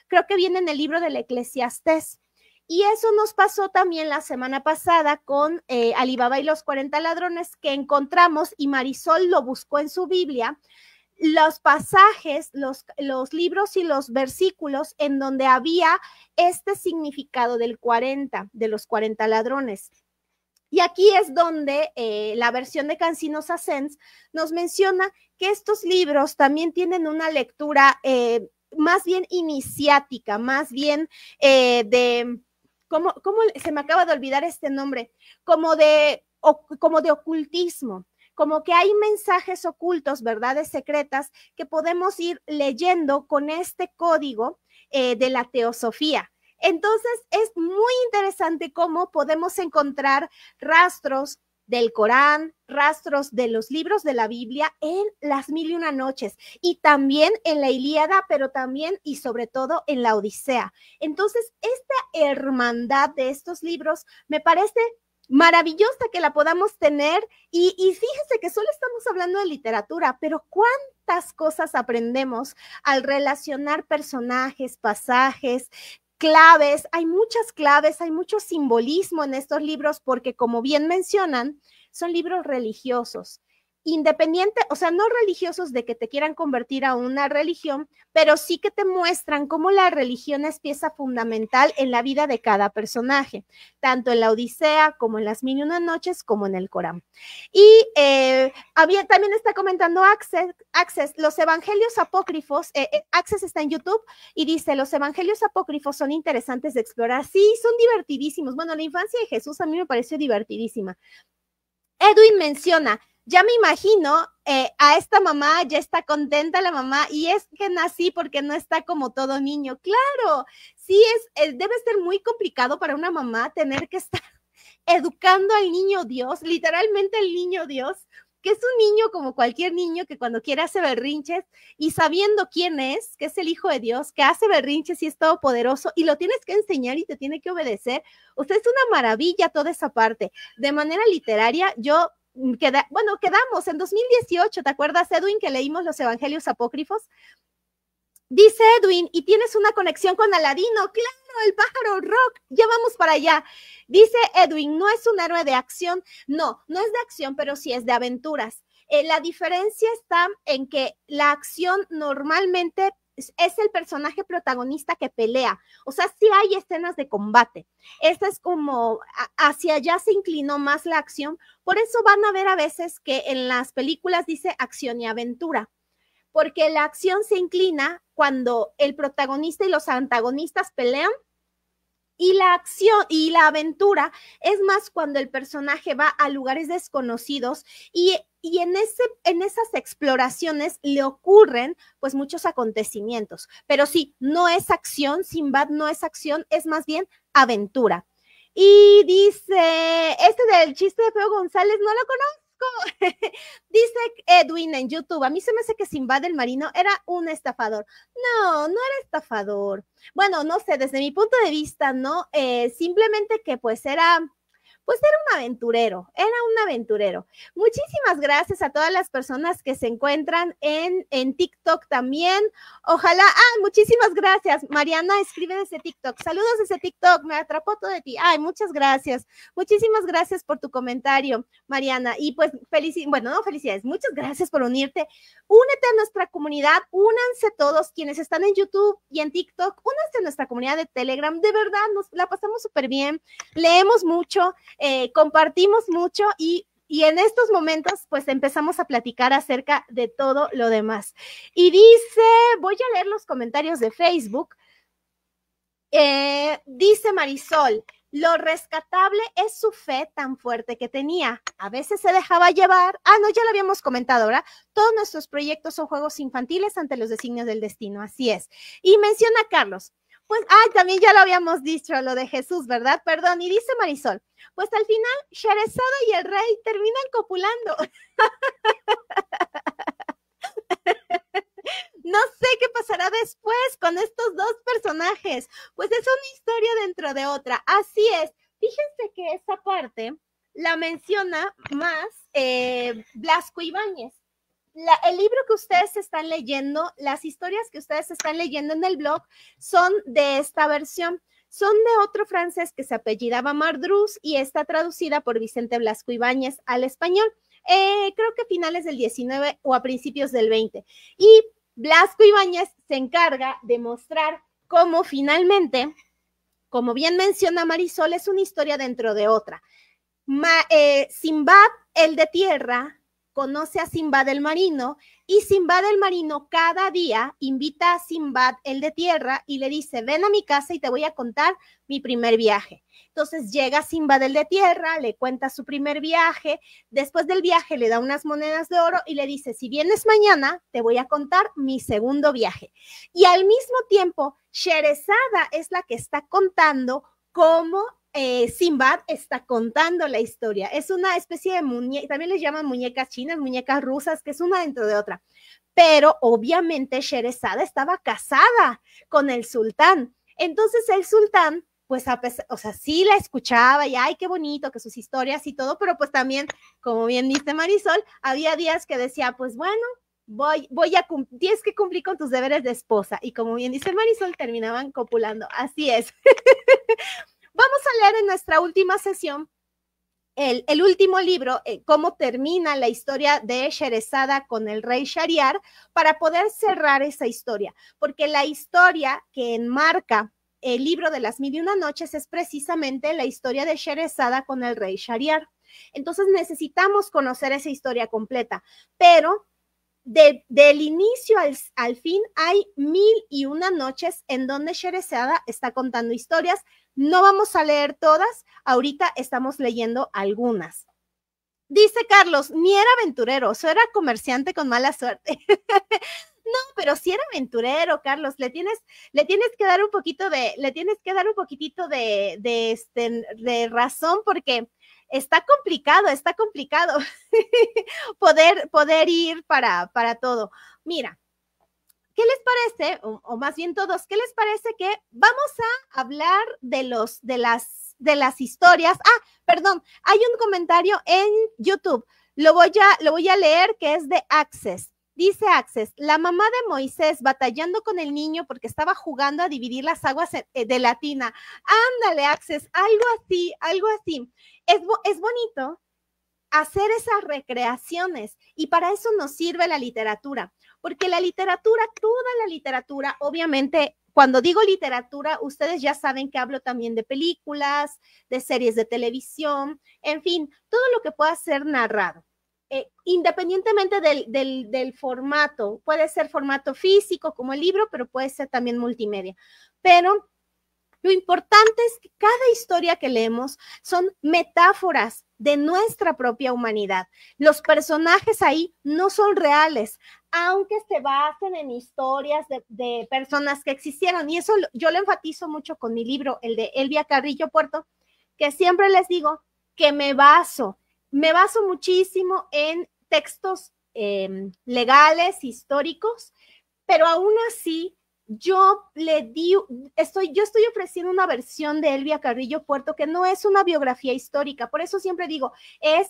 Speaker 1: creo que viene en el libro del Eclesiastés. Y eso nos pasó también la semana pasada con Ali Baba y los 40 ladrones, que encontramos, y Marisol lo buscó en su Biblia, los pasajes, los libros y los versículos en donde había este significado de los 40 ladrones. Y aquí es donde la versión de Cancinos Ascens nos menciona que estos libros también tienen una lectura más bien iniciática, más bien ¿cómo se me acaba de olvidar este nombre? Como de ocultismo. Como que hay mensajes ocultos, verdades secretas, que podemos ir leyendo con este código de la teosofía. Entonces, es muy interesante cómo podemos encontrar rastros del Corán, rastros de los libros de la Biblia en las 1001 noches y también en la Ilíada, pero también y sobre todo en la Odisea. Entonces, esta hermandad de estos libros me parece maravillosa que la podamos tener y fíjense que solo estamos hablando de literatura, pero cuántas cosas aprendemos al relacionar personajes, pasajes, claves. Hay muchas claves, hay mucho simbolismo en estos libros porque, como bien mencionan, son libros religiosos. Independiente, o sea, no religiosos de que te quieran convertir a una religión, pero sí que te muestran cómo la religión es pieza fundamental en la vida de cada personaje, tanto en la Odisea como en las 1001 noches, como en el Corán. Y también está comentando Access, los evangelios apócrifos, Access está en YouTube y dice, los evangelios apócrifos son interesantes de explorar. Sí, son divertidísimos. Bueno, la infancia de Jesús a mí me pareció divertidísima. Edwin menciona, ya me imagino a esta mamá, ya está contenta la mamá, y es que nací porque no está como todo niño. Claro, sí, debe ser muy complicado para una mamá tener que estar educando al niño Dios, literalmente el niño Dios, que es un niño como cualquier niño que cuando quiere hace berrinches y sabiendo quién es, que es el Hijo de Dios, que hace berrinches y es todopoderoso y lo tienes que enseñar y te tiene que obedecer. O sea, es una maravilla toda esa parte. De manera literaria, quedamos en 2018, ¿te acuerdas, Edwin, que leímos los evangelios apócrifos? Dice Edwin, y tienes una conexión con Aladino. Claro, el pájaro rock, ya vamos para allá. Dice Edwin, no es un héroe de acción. No, no es de acción, pero sí es de aventuras. La diferencia está en que la acción normalmente es el personaje protagonista que pelea. O sea, sí hay escenas de combate. Esta es como hacia allá se inclinó más la acción. Por eso van a ver a veces que en las películas dice acción y aventura, porque la acción se inclina cuando el protagonista y los antagonistas pelean, y la acción y la aventura es más cuando el personaje va a lugares desconocidos y en esas exploraciones le ocurren pues muchos acontecimientos. Pero sí, no es acción, Sinbad no es acción, es más bien aventura. Y dice, este del chiste de Feo González, no lo conozco. Dice Edwin en YouTube, a mí se me hace que Sinbad el marino era un estafador. No, no era estafador. Bueno, no sé, desde mi punto de vista, ¿no? Simplemente que pues era un aventurero, era un aventurero. Muchísimas gracias a todas las personas que se encuentran en TikTok también. Ojalá, muchísimas gracias. Mariana escribe desde TikTok. Saludos desde TikTok, me atrapó todo de ti. Ay, muchas gracias. Muchísimas gracias por tu comentario, Mariana. Y pues, felicidades. Muchas gracias por unirte. Únete a nuestra comunidad, únanse todos quienes están en YouTube y en TikTok, únanse a nuestra comunidad de Telegram. De verdad, nos la pasamos súper bien, leemos mucho. Compartimos mucho y en estos momentos pues empezamos a platicar acerca de todo lo demás. Y dice, voy a leer los comentarios de Facebook. Dice Marisol, lo rescatable es su fe tan fuerte que tenía. A veces se dejaba llevar. No, ya lo habíamos comentado, ¿verdad? Todos nuestros proyectos son juegos infantiles ante los designios del destino, así es. Y menciona a Carlos. Pues, también ya lo habíamos dicho, lo de Jesús, ¿verdad? Perdón, y dice Marisol, pues al final, Sherezada y el rey terminan copulando. No sé qué pasará después con estos dos personajes, pues es una historia dentro de otra, así es. Fíjense que esa parte la menciona más Blasco Ibáñez. El libro que ustedes están leyendo, las historias que ustedes están leyendo en el blog son de esta versión, son de otro francés que se apellidaba Mardrus y está traducida por Vicente Blasco Ibáñez al español, creo que a finales del 19 o a principios del 20. Y Blasco Ibáñez se encarga de mostrar cómo finalmente, como bien menciona Marisol, es una historia dentro de otra. Sinbad, el de tierra, conoce a Sinbad el marino y Sinbad el marino cada día invita a Sinbad el de tierra y le dice, ven a mi casa y te voy a contar mi primer viaje. Entonces llega Sinbad el de tierra, le cuenta su primer viaje, después del viaje le da unas monedas de oro y le dice, si vienes mañana te voy a contar mi segundo viaje. Y al mismo tiempo, Sherezada es la que está contando cómo Sinbad está contando la historia. Es una especie de muñeca, también les llaman muñecas chinas, muñecas rusas, que es una dentro de otra. Pero obviamente Sherezada estaba casada con el sultán. Entonces el sultán, pues, sí la escuchaba y ay, qué bonito, que sus historias y todo, pero pues también, como bien dice Marisol, había días que decía, pues bueno, tienes que cumplir con tus deberes de esposa. Y como bien dice Marisol, terminaban copulando. Así es. Vamos a leer en nuestra última sesión el último libro, cómo termina la historia de Sherezada con el rey Shahriar, para poder cerrar esa historia, porque la historia que enmarca el libro de las 1001 noches es precisamente la historia de Sherezada con el rey Shahriar. Entonces necesitamos conocer esa historia completa, pero del inicio al fin hay 1001 noches en donde Sherezada está contando historias. No vamos a leer todas, ahorita estamos leyendo algunas. Dice Carlos, ni era aventurero, o sea, era comerciante con mala suerte. No, pero sí era aventurero, Carlos. Le tienes que dar un poquito le tienes que dar un poquitito de razón porque está complicado poder ir para todo. Mira, ¿qué les parece? O más bien todos, ¿qué les parece que vamos a hablar de las historias? Ah, perdón, hay un comentario en YouTube. Lo voy a leer que es de Access. Dice Access, la mamá de Moisés batallando con el niño porque estaba jugando a dividir las aguas de la tina. Ándale, Access, algo así, algo así. Es bonito hacer esas recreaciones y para eso nos sirve la literatura, porque la literatura, toda la literatura, obviamente, cuando digo literatura, ustedes ya saben que hablo también de películas, de series de televisión, en fin, todo lo que pueda ser narrado. Independientemente del formato, puede ser formato físico como el libro, pero puede ser también multimedia. Pero lo importante es que cada historia que leemos son metáforas de nuestra propia humanidad. Los personajes ahí no son reales, aunque se basen en historias de personas que existieron. Y eso yo lo enfatizo mucho con mi libro, el de Elvia Carrillo Puerto, que siempre les digo que me baso muchísimo en textos legales, históricos, pero aún así yo estoy ofreciendo una versión de Elvia Carrillo Puerto que no es una biografía histórica, por eso siempre digo, es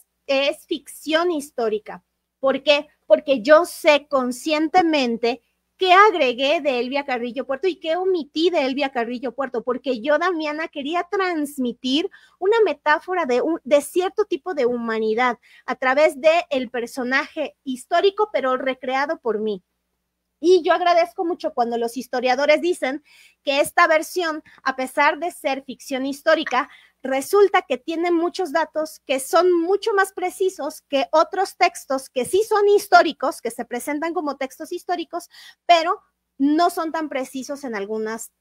Speaker 1: ficción histórica. ¿Por qué? Porque yo sé conscientemente qué agregué de Elvia Carrillo Puerto y qué omití de Elvia Carrillo Puerto, porque yo, Damiana, quería transmitir una metáfora de cierto tipo de humanidad a través del personaje histórico, pero recreado por mí. Y yo agradezco mucho cuando los historiadores dicen que esta versión, a pesar de ser ficción histórica, resulta que tiene muchos datos que son mucho más precisos que otros textos que sí son históricos, que se presentan como textos históricos, pero no son tan precisos en algunos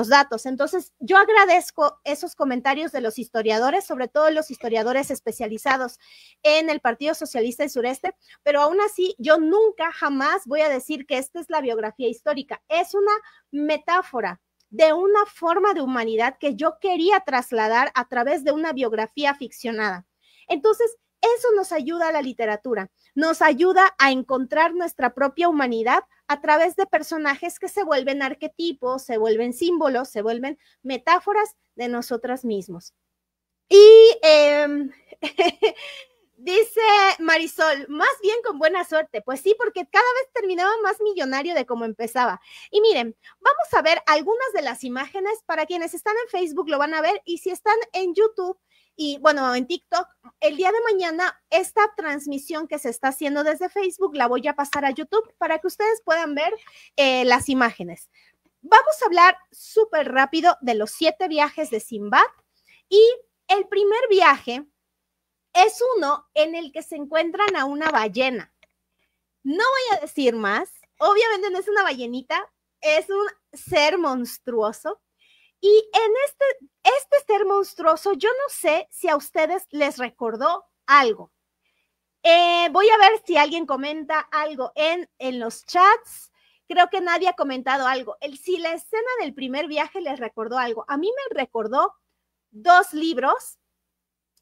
Speaker 1: datos. Entonces, yo agradezco esos comentarios de los historiadores, sobre todo los historiadores especializados en el Partido Socialista del Sureste, pero aún así, yo nunca, jamás voy a decir que esta es la biografía histórica. Es una metáfora de una forma de humanidad que yo quería trasladar a través de una biografía ficcionada. Entonces, eso nos ayuda a la literatura, nos ayuda a encontrar nuestra propia humanidad a través de personajes que se vuelven arquetipos, se vuelven símbolos, se vuelven metáforas de nosotros mismos. Y dice Marisol, más bien con buena suerte. Pues sí, porque cada vez terminaba más millonario de cómo empezaba. Y miren, vamos a ver algunas de las imágenes. Para quienes están en Facebook lo van a ver, y si están en YouTube y bueno, en TikTok, el día de mañana esta transmisión que se está haciendo desde Facebook la voy a pasar a YouTube para que ustedes puedan ver las imágenes. Vamos a hablar súper rápido de los 7 viajes de Sinbad, y el primer viaje es uno en el que se encuentran a una ballena. No voy a decir más, obviamente no es una ballenita, es un ser monstruoso. Y en este ser monstruoso, yo no sé si a ustedes les recordó algo. Voy a ver si alguien comenta algo en los chats. Creo que nadie ha comentado algo. Si la escena del primer viaje les recordó algo. A mí me recordó 2 libros.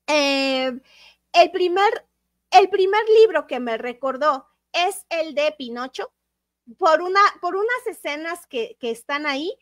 Speaker 1: El primer libro que me recordó es el de Pinocho, por unas escenas que están ahí,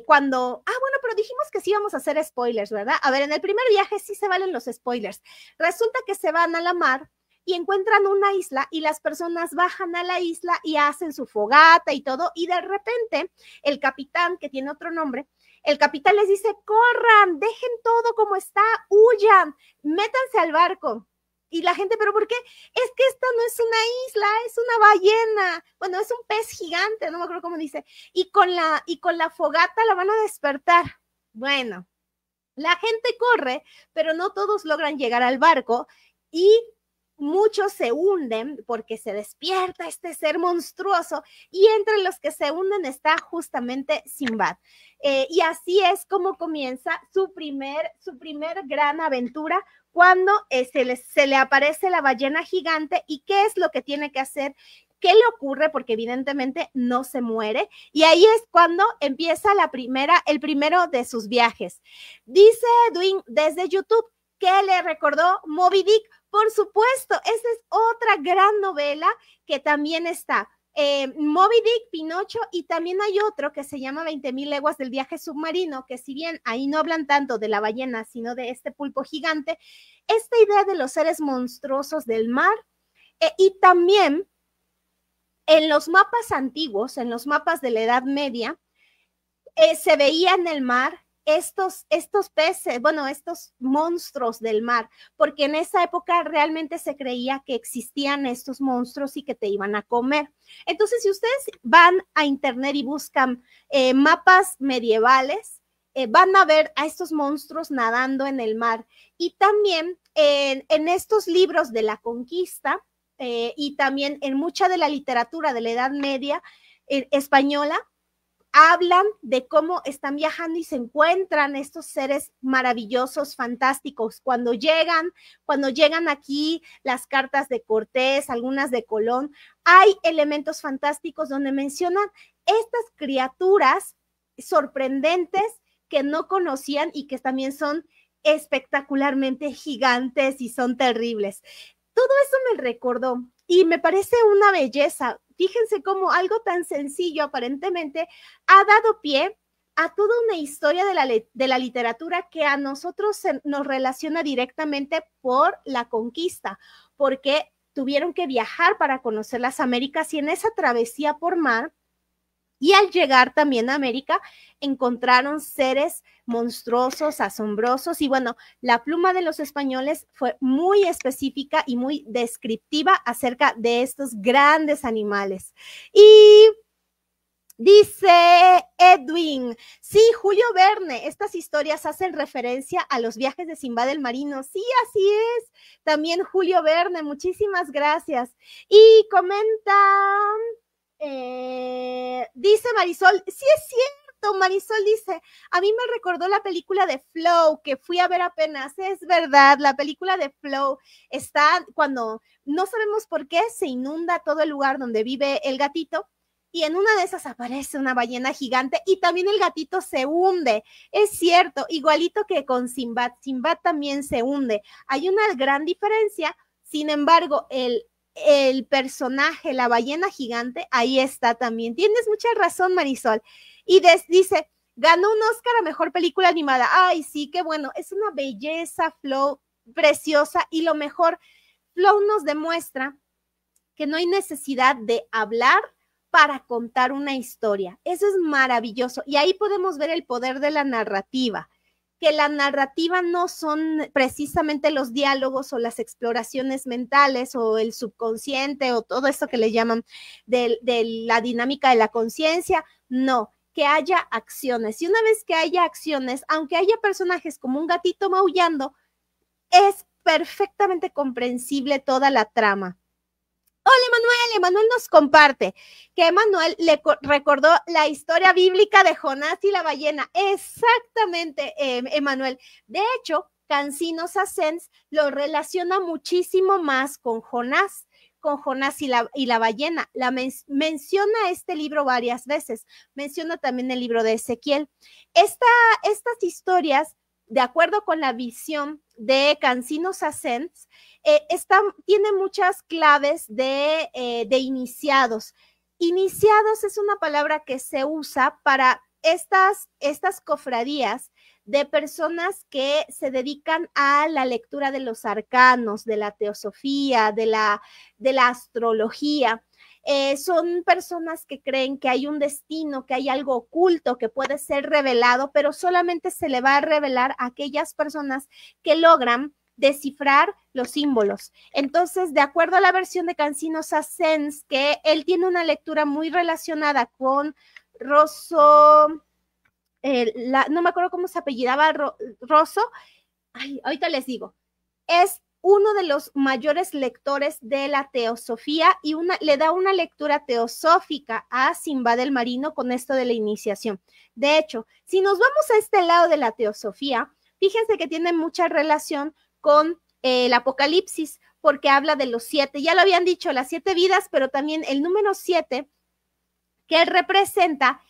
Speaker 1: bueno, pero dijimos que sí íbamos a hacer spoilers, ¿verdad? A ver, en el primer viaje sí se valen los spoilers. Resulta que se van a la mar y encuentran una isla y las personas bajan a la isla y hacen su fogata y todo, y de repente el capitán, que tiene otro nombre, el capitán les dice, corran, dejen todo como está, huyan, métanse al barco. Y la gente, ¿pero por qué? Es que esta no es una isla, es una ballena. Bueno, es un pez gigante, no me acuerdo cómo dice. Y con la fogata la van a despertar. Bueno, la gente corre, pero no todos logran llegar al barco y muchos se hunden porque se despierta este ser monstruoso, y entre los que se hunden está justamente Sinbad. Y así es como comienza su primer gran aventura cuando se le aparece la ballena gigante y qué es lo que tiene que hacer. ¿Qué le ocurre? Porque evidentemente no se muere. Y ahí es cuando empieza el primero de sus viajes. Dice Edwin desde YouTube que le recordó Moby Dick. Por supuesto, esa es otra gran novela que también está. Moby Dick, Pinocho, y también hay otro que se llama 20.000 leguas del viaje submarino, que si bien ahí no hablan tanto de la ballena, sino de este pulpo gigante, esta idea de los seres monstruosos del mar, y también en los mapas antiguos, en los mapas de la Edad Media, se veía en el mar estos peces, bueno, estos monstruos del mar, porque en esa época realmente se creía que existían estos monstruos y que te iban a comer. Entonces, si ustedes van a internet y buscan mapas medievales, van a ver a estos monstruos nadando en el mar. Y también en estos libros de la conquista, y también en mucha de la literatura de la Edad Media española, hablan de cómo están viajando y se encuentran estos seres maravillosos, fantásticos. Cuando llegan aquí las cartas de Cortés, algunas de Colón, hay elementos fantásticos donde mencionan estas criaturas sorprendentes que no conocían y que también son espectacularmente gigantes y son terribles. Todo eso me recordó y me parece una belleza. Fíjense cómo algo tan sencillo aparentemente ha dado pie a toda una historia de la literatura que a nosotros nos relaciona directamente por la conquista, porque tuvieron que viajar para conocer las Américas y en esa travesía por mar, y al llegar también a América, encontraron seres monstruosos, asombrosos, y bueno, la pluma de los españoles fue muy específica y muy descriptiva acerca de estos grandes animales. Y dice Edwin, sí, Julio Verne, estas historias hacen referencia a los viajes de Sinbad el Marino. Sí, así es. También Julio Verne, muchísimas gracias. Y comenta... dice Marisol, sí es cierto, Marisol dice, a mí me recordó la película de Flow, que fui a ver apenas, es verdad, la película de Flow está cuando no sabemos por qué se inunda todo el lugar donde vive el gatito, y en una de esas aparece una ballena gigante y también el gatito se hunde, es cierto, igualito que con Sinbad también se hunde, hay una gran diferencia, sin embargo, el personaje, la ballena gigante, ahí está también. Tienes mucha razón, Marisol. Y dice, ganó un Oscar a Mejor Película Animada. Ay, sí, qué bueno. Es una belleza, Flow, preciosa. Y lo mejor, Flow nos demuestra que no hay necesidad de hablar para contar una historia. Eso es maravilloso. Y ahí podemos ver el poder de la narrativa, que la narrativa no son precisamente los diálogos o las exploraciones mentales o el subconsciente o todo esto que le llaman de la dinámica de la conciencia, no, que haya acciones. Y una vez que haya acciones, aunque haya personajes como un gatito maullando, es perfectamente comprensible toda la trama. Hola, Emanuel nos comparte que Emanuel le recordó la historia bíblica de Jonás y la ballena. Exactamente, Emanuel. De hecho, Cansino Sassens lo relaciona muchísimo más con Jonás y la ballena. Menciona este libro varias veces. Menciona también el libro de Ezequiel. Estas historias, de acuerdo con la visión de Cansino Sassens, tiene muchas claves de iniciados. Iniciados es una palabra que se usa para estas cofradías de personas que se dedican a la lectura de los arcanos, de la teosofía, de la astrología. Son personas que creen que hay un destino, que hay algo oculto que puede ser revelado, pero solamente se le va a revelar a aquellas personas que logran descifrar los símbolos. Entonces, de acuerdo a la versión de Cansino Sassens, que él tiene una lectura muy relacionada con Rosso, no me acuerdo cómo se apellidaba, Rosso, ahorita les digo, es uno de los mayores lectores de la teosofía y le da una lectura teosófica a Sinbad el Marino con esto de la iniciación. De hecho, si nos vamos a este lado de la teosofía, fíjense que tiene mucha relación con el Apocalipsis, porque habla de los 7. Ya lo habían dicho, las 7 vidas, pero también el número 7, que representa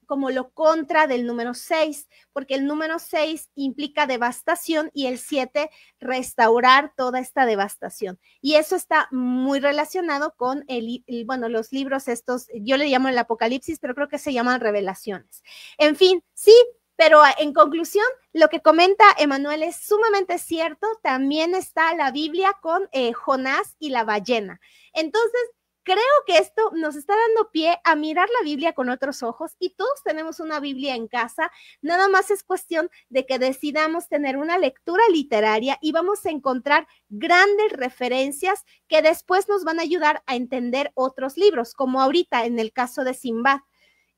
Speaker 1: como lo contra del número 6, porque el número 6 implica devastación y el 7 restaurar toda esta devastación. Y eso está muy relacionado con los libros estos, yo le llamo el Apocalipsis, pero creo que se llaman revelaciones. En fin, sí, pero en conclusión, lo que comenta Emanuel es sumamente cierto. También está la Biblia con Jonás y la ballena. Entonces, creo que esto nos está dando pie a mirar la Biblia con otros ojos, y todos tenemos una Biblia en casa. Nada más es cuestión de que decidamos tener una lectura literaria y vamos a encontrar grandes referencias que después nos van a ayudar a entender otros libros, como ahorita en el caso de Sinbad.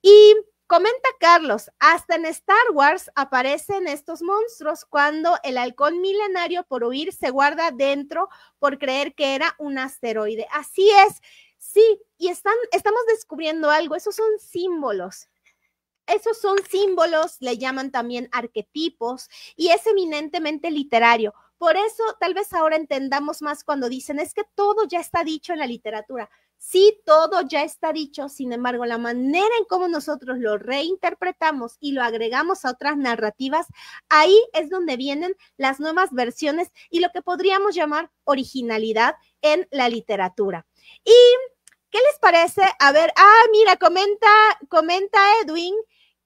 Speaker 1: Y comenta Carlos, hasta en Star Wars aparecen estos monstruos cuando el halcón milenario por huir se guarda dentro por creer que era un asteroide. Así es. Sí, y estamos descubriendo algo, esos son símbolos. Esos son símbolos, le llaman también arquetipos, y es eminentemente literario. Por eso, tal vez ahora entendamos más cuando dicen, es que todo ya está dicho en la literatura. Sí, todo ya está dicho, sin embargo, la manera en cómo nosotros lo reinterpretamos y lo agregamos a otras narrativas, ahí es donde vienen las nuevas versiones y lo que podríamos llamar originalidad en la literatura. ¿Y qué les parece? A ver, mira, comenta Edwin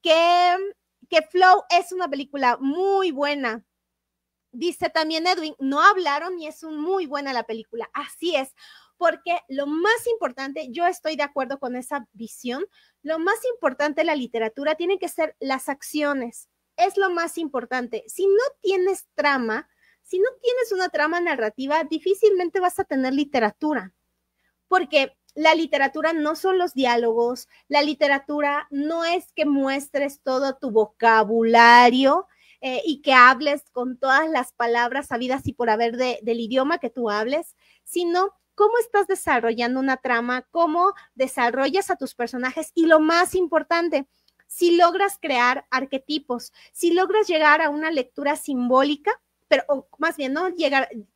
Speaker 1: que Flow es una película muy buena. Dice también Edwin, no hablaron y es muy buena la película. Así es, porque lo más importante, yo estoy de acuerdo con esa visión, lo más importante de la literatura tienen que ser las acciones. Es lo más importante. Si no tienes trama, si no tienes una trama narrativa, difícilmente vas a tener literatura. Porque la literatura no son los diálogos, la literatura no es que muestres todo tu vocabulario y que hables con todas las palabras sabidas y por haber del idioma que tú hables, sino cómo estás desarrollando una trama, cómo desarrollas a tus personajes y lo más importante, si logras crear arquetipos, si logras llegar a una lectura simbólica, pero o más bien, ¿no?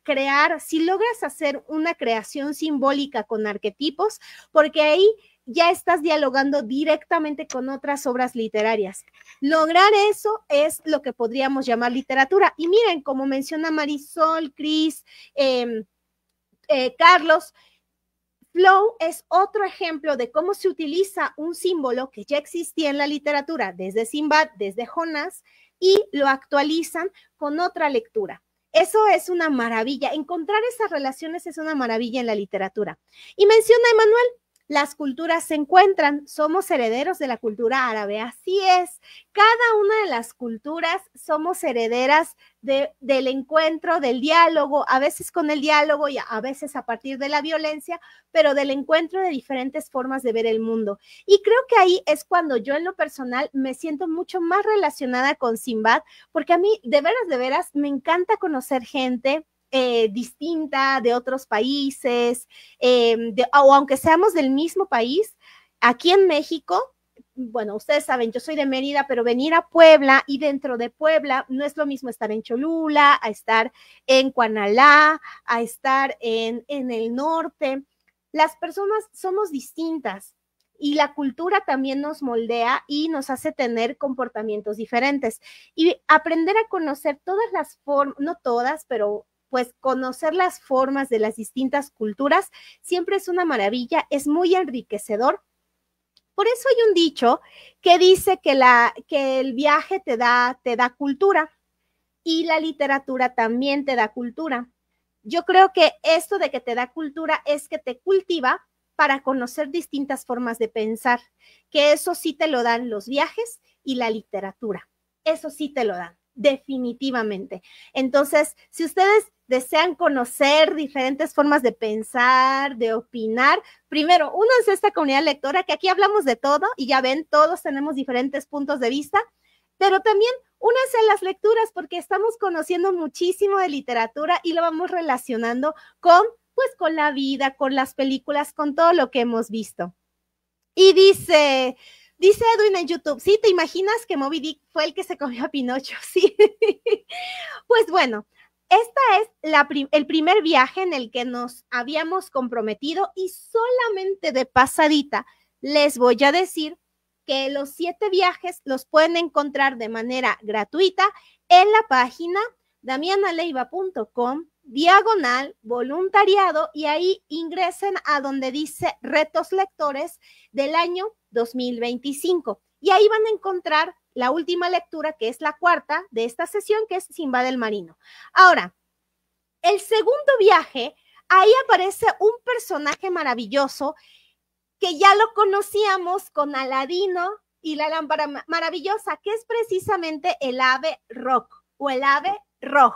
Speaker 1: Crear, si logras hacer una creación simbólica con arquetipos, porque ahí ya estás dialogando directamente con otras obras literarias. Lograr eso es lo que podríamos llamar literatura. Y miren, como menciona Marisol, Cris, Carlos, Flow es otro ejemplo de cómo se utiliza un símbolo que ya existía en la literatura desde Sinbad, desde Jonás, y lo actualizan con otra lectura. Eso es una maravilla. Encontrar esas relaciones es una maravilla en la literatura. Y menciona Emanuel, las culturas se encuentran, somos herederos de la cultura árabe. Así es, cada una de las culturas somos herederas del encuentro, del diálogo, a veces con el diálogo y a veces a partir de la violencia, pero del encuentro de diferentes formas de ver el mundo. Y creo que ahí es cuando yo en lo personal me siento mucho más relacionada con Sinbad, porque a mí de veras, me encanta conocer gente distinta de otros países, o aunque seamos del mismo país, aquí en México, bueno, ustedes saben, yo soy de Mérida, pero venir a Puebla y dentro de Puebla no es lo mismo estar en Cholula, a estar en Cuanalá, a estar en el norte. Las personas somos distintas y la cultura también nos moldea y nos hace tener comportamientos diferentes. Y aprender a conocer todas las formas, no todas, pero pues conocer las formas de las distintas culturas siempre es una maravilla, es muy enriquecedor. Por eso hay un dicho que dice que el viaje te da cultura y la literatura también te da cultura. Yo creo que esto de que te da cultura es que te cultiva para conocer distintas formas de pensar, que eso sí te lo dan los viajes y la literatura. Eso sí te lo dan, definitivamente. Entonces, si ustedes desean conocer diferentes formas de pensar, de opinar, primero, únanse a esta comunidad lectora, que aquí hablamos de todo y ya ven, todos tenemos diferentes puntos de vista, pero también únanse a las lecturas porque estamos conociendo muchísimo de literatura y lo vamos relacionando con la vida, con las películas, con todo lo que hemos visto. Y dice Dice Edwin en YouTube, ¿sí? ¿Te imaginas que Moby Dick fue el que se comió a Pinocho? Sí. Pues bueno, esta es el primer viaje en el que nos habíamos comprometido y solamente de pasadita les voy a decir que los 7 viajes los pueden encontrar de manera gratuita en la página damianaleiva.com/voluntariado y ahí ingresen a donde dice retos lectores del año 2025 y ahí van a encontrar la última lectura, que es la cuarta de esta sesión, que es Simbad el Marino. Ahora, el segundo viaje, ahí aparece un personaje maravilloso que ya lo conocíamos con Aladino y la lámpara maravillosa, que es precisamente el ave Roc o el ave Roj.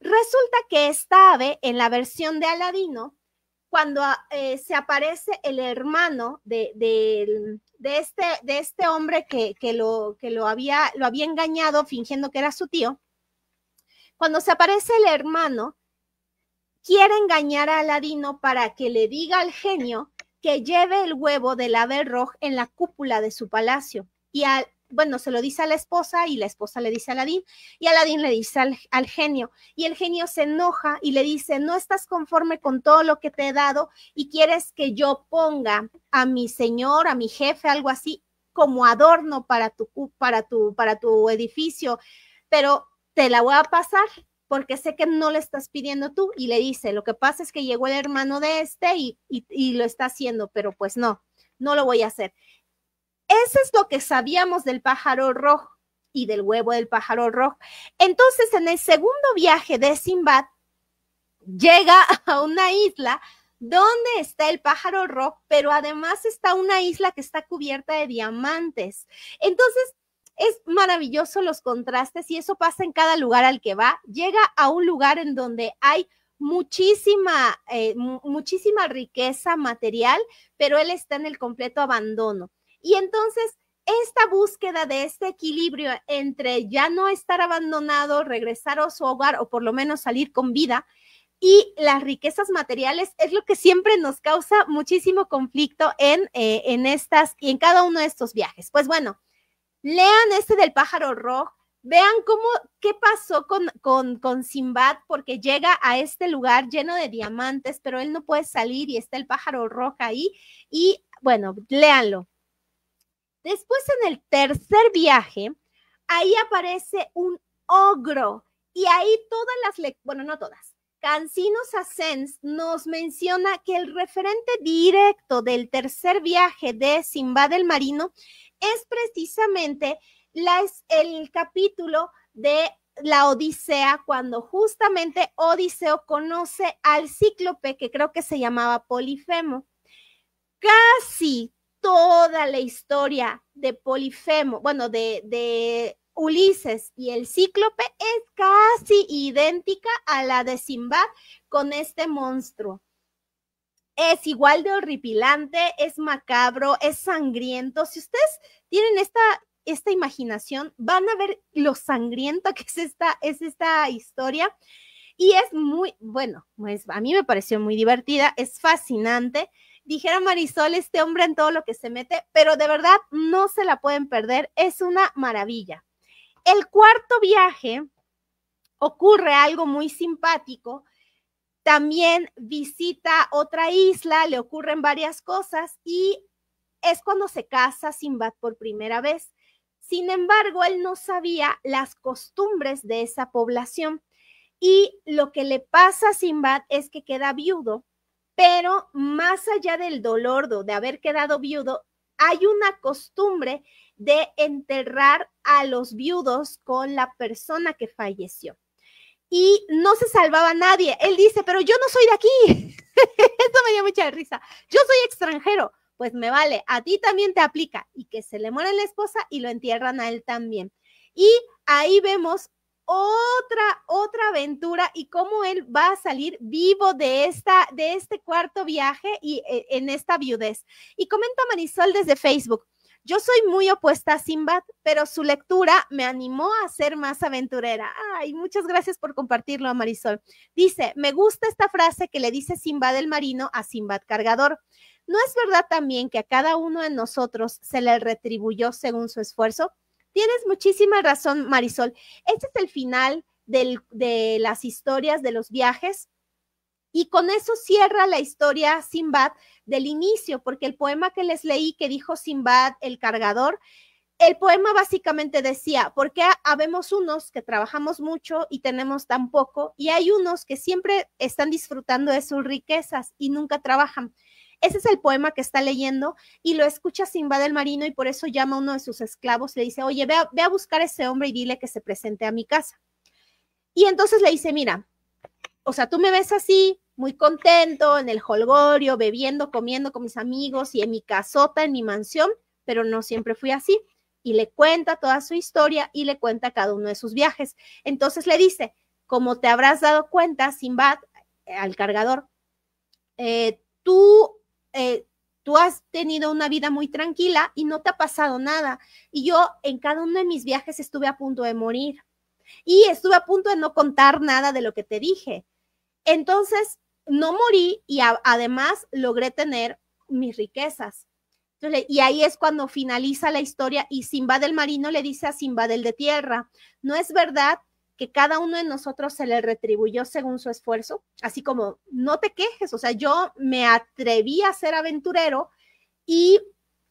Speaker 1: Resulta que esta ave, en la versión de Aladino, cuando se aparece el hermano de este hombre que lo había engañado fingiendo que era su tío, cuando se aparece el hermano, quiere engañar a Aladino para que le diga al genio que lleve el huevo del ave Roj en la cúpula de su palacio. Y bueno, se lo dice a la esposa y la esposa le dice a Aladín y Aladín le dice al genio y el genio se enoja y le dice, no estás conforme con todo lo que te he dado y quieres que yo ponga a mi señor, a mi jefe, algo así, como adorno para tu edificio, pero te la voy a pasar porque sé que no le estás pidiendo tú. Y le dice, lo que pasa es que llegó el hermano de este y lo está haciendo, pero pues no lo voy a hacer. Eso es lo que sabíamos del pájaro rojo y del huevo del pájaro rojo. Entonces, en el segundo viaje de Simbad, llega a una isla donde está el pájaro rojo, pero además está una isla que está cubierta de diamantes. Entonces, es maravilloso los contrastes y eso pasa en cada lugar al que va. Llega a un lugar en donde hay muchísima riqueza material, pero él está en el completo abandono. Y entonces esta búsqueda de este equilibrio entre ya no estar abandonado, regresar a su hogar o por lo menos salir con vida y las riquezas materiales es lo que siempre nos causa muchísimo conflicto en estas y en cada uno de estos viajes. Pues bueno, lean este del pájaro rojo, vean qué pasó con Simbad, porque llega a este lugar lleno de diamantes, pero él no puede salir y está el pájaro rojo ahí y bueno, léanlo. Después en el tercer viaje, ahí aparece un ogro y ahí no todas, Cansino Sassens nos menciona que el referente directo del tercer viaje de Simbad el Marino es precisamente el capítulo de la Odisea, cuando justamente Odiseo conoce al cíclope que creo que se llamaba Polifemo. Casi toda la historia de Polifemo, bueno, de Ulises y el cíclope es casi idéntica a la de Simbad con este monstruo. Es igual de horripilante, es macabro, es sangriento. Si ustedes tienen esta imaginación, van a ver lo sangriento que es esta historia. Y es muy, bueno, pues a mí me pareció muy divertida, es fascinante. Dijera Marisol, este hombre en todo lo que se mete, pero de verdad no se la pueden perder, es una maravilla. El cuarto viaje ocurre algo muy simpático. También visita otra isla, le ocurren varias cosas y es cuando se casa Simbad por primera vez. Sin embargo, él no sabía las costumbres de esa población y lo que le pasa a Simbad es que queda viudo, pero más allá del dolor de haber quedado viudo, hay una costumbre de enterrar a los viudos con la persona que falleció. Y no se salvaba nadie. Él dice, pero yo no soy de aquí. Esto me dio mucha risa. Yo soy extranjero. Pues me vale, a ti también te aplica. Y que se le muere la esposa y lo entierran a él también. Y ahí vemos otra aventura y cómo él va a salir vivo de este cuarto viaje y en esta viudez. Y comenta Marisol desde Facebook. Yo soy muy opuesta a Sinbad, pero su lectura me animó a ser más aventurera. Ay, muchas gracias por compartirlo, Marisol. Dice, me gusta esta frase que le dice Sinbad el marino a Sinbad cargador. ¿No es verdad también que a cada uno de nosotros se le retribuyó según su esfuerzo? Tienes muchísima razón, Marisol. Este es el final de las historias de los viajes. Y con eso cierra la historia Sinbad del inicio, porque el poema que les leí que dijo Sinbad el cargador, el poema básicamente decía, porque habemos unos que trabajamos mucho y tenemos tan poco, y hay unos que siempre están disfrutando de sus riquezas y nunca trabajan. Ese es el poema que está leyendo y lo escucha Sinbad el marino y por eso llama a uno de sus esclavos, le dice, oye, ve a buscar a ese hombre y dile que se presente a mi casa. Y entonces le dice, mira, o sea, tú me ves así, muy contento, en el jolgorio, bebiendo, comiendo con mis amigos y en mi casota, en mi mansión, pero no siempre fui así. Y le cuenta toda su historia y le cuenta cada uno de sus viajes. Entonces le dice, como te habrás dado cuenta, Sinbad, al cargador, tú has tenido una vida muy tranquila y no te ha pasado nada. Y yo en cada uno de mis viajes estuve a punto de morir. Y estuve a punto de no contar nada de lo que te dije. Entonces, no morí y además logré tener mis riquezas. Entonces, y ahí es cuando finaliza la historia y Sinbad el marino le dice a Sinbad el de tierra, ¿no es verdad que cada uno de nosotros se le retribuyó según su esfuerzo? Así como, no te quejes, o sea, yo me atreví a ser aventurero y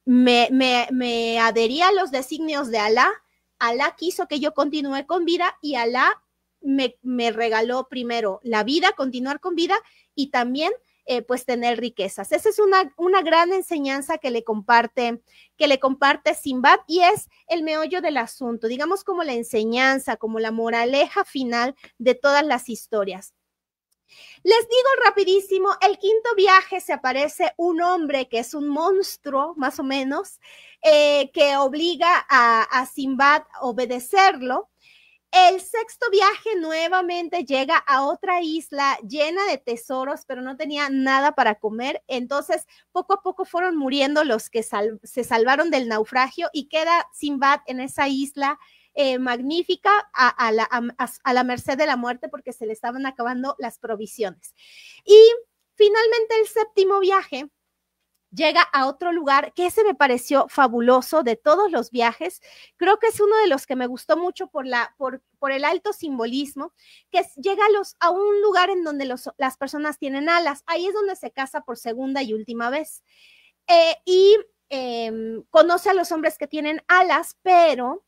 Speaker 1: me adherí a los designios de Alá. Alá quiso que yo continúe con vida y Alá me regaló primero la vida, continuar con vida y también pues tener riquezas. Esa es una gran enseñanza que le comparte Sinbad y es el meollo del asunto, digamos como la enseñanza, como la moraleja final de todas las historias. Les digo rapidísimo, el quinto viaje se aparece un hombre que es un monstruo, más o menos, que obliga a Sinbad a obedecerlo. El sexto viaje nuevamente llega a otra isla llena de tesoros, pero no tenía nada para comer. Entonces, poco a poco fueron muriendo los que se salvaron del naufragio y queda Sinbad en esa isla magnífica a la merced de la muerte porque se le estaban acabando las provisiones. Y finalmente el séptimo viaje llega a otro lugar que ese me pareció fabuloso de todos los viajes. Creo que es uno de los que me gustó mucho por el alto simbolismo, que llega a un lugar en donde las personas tienen alas. Ahí es donde se casa por segunda y última vez. Conoce a los hombres que tienen alas, pero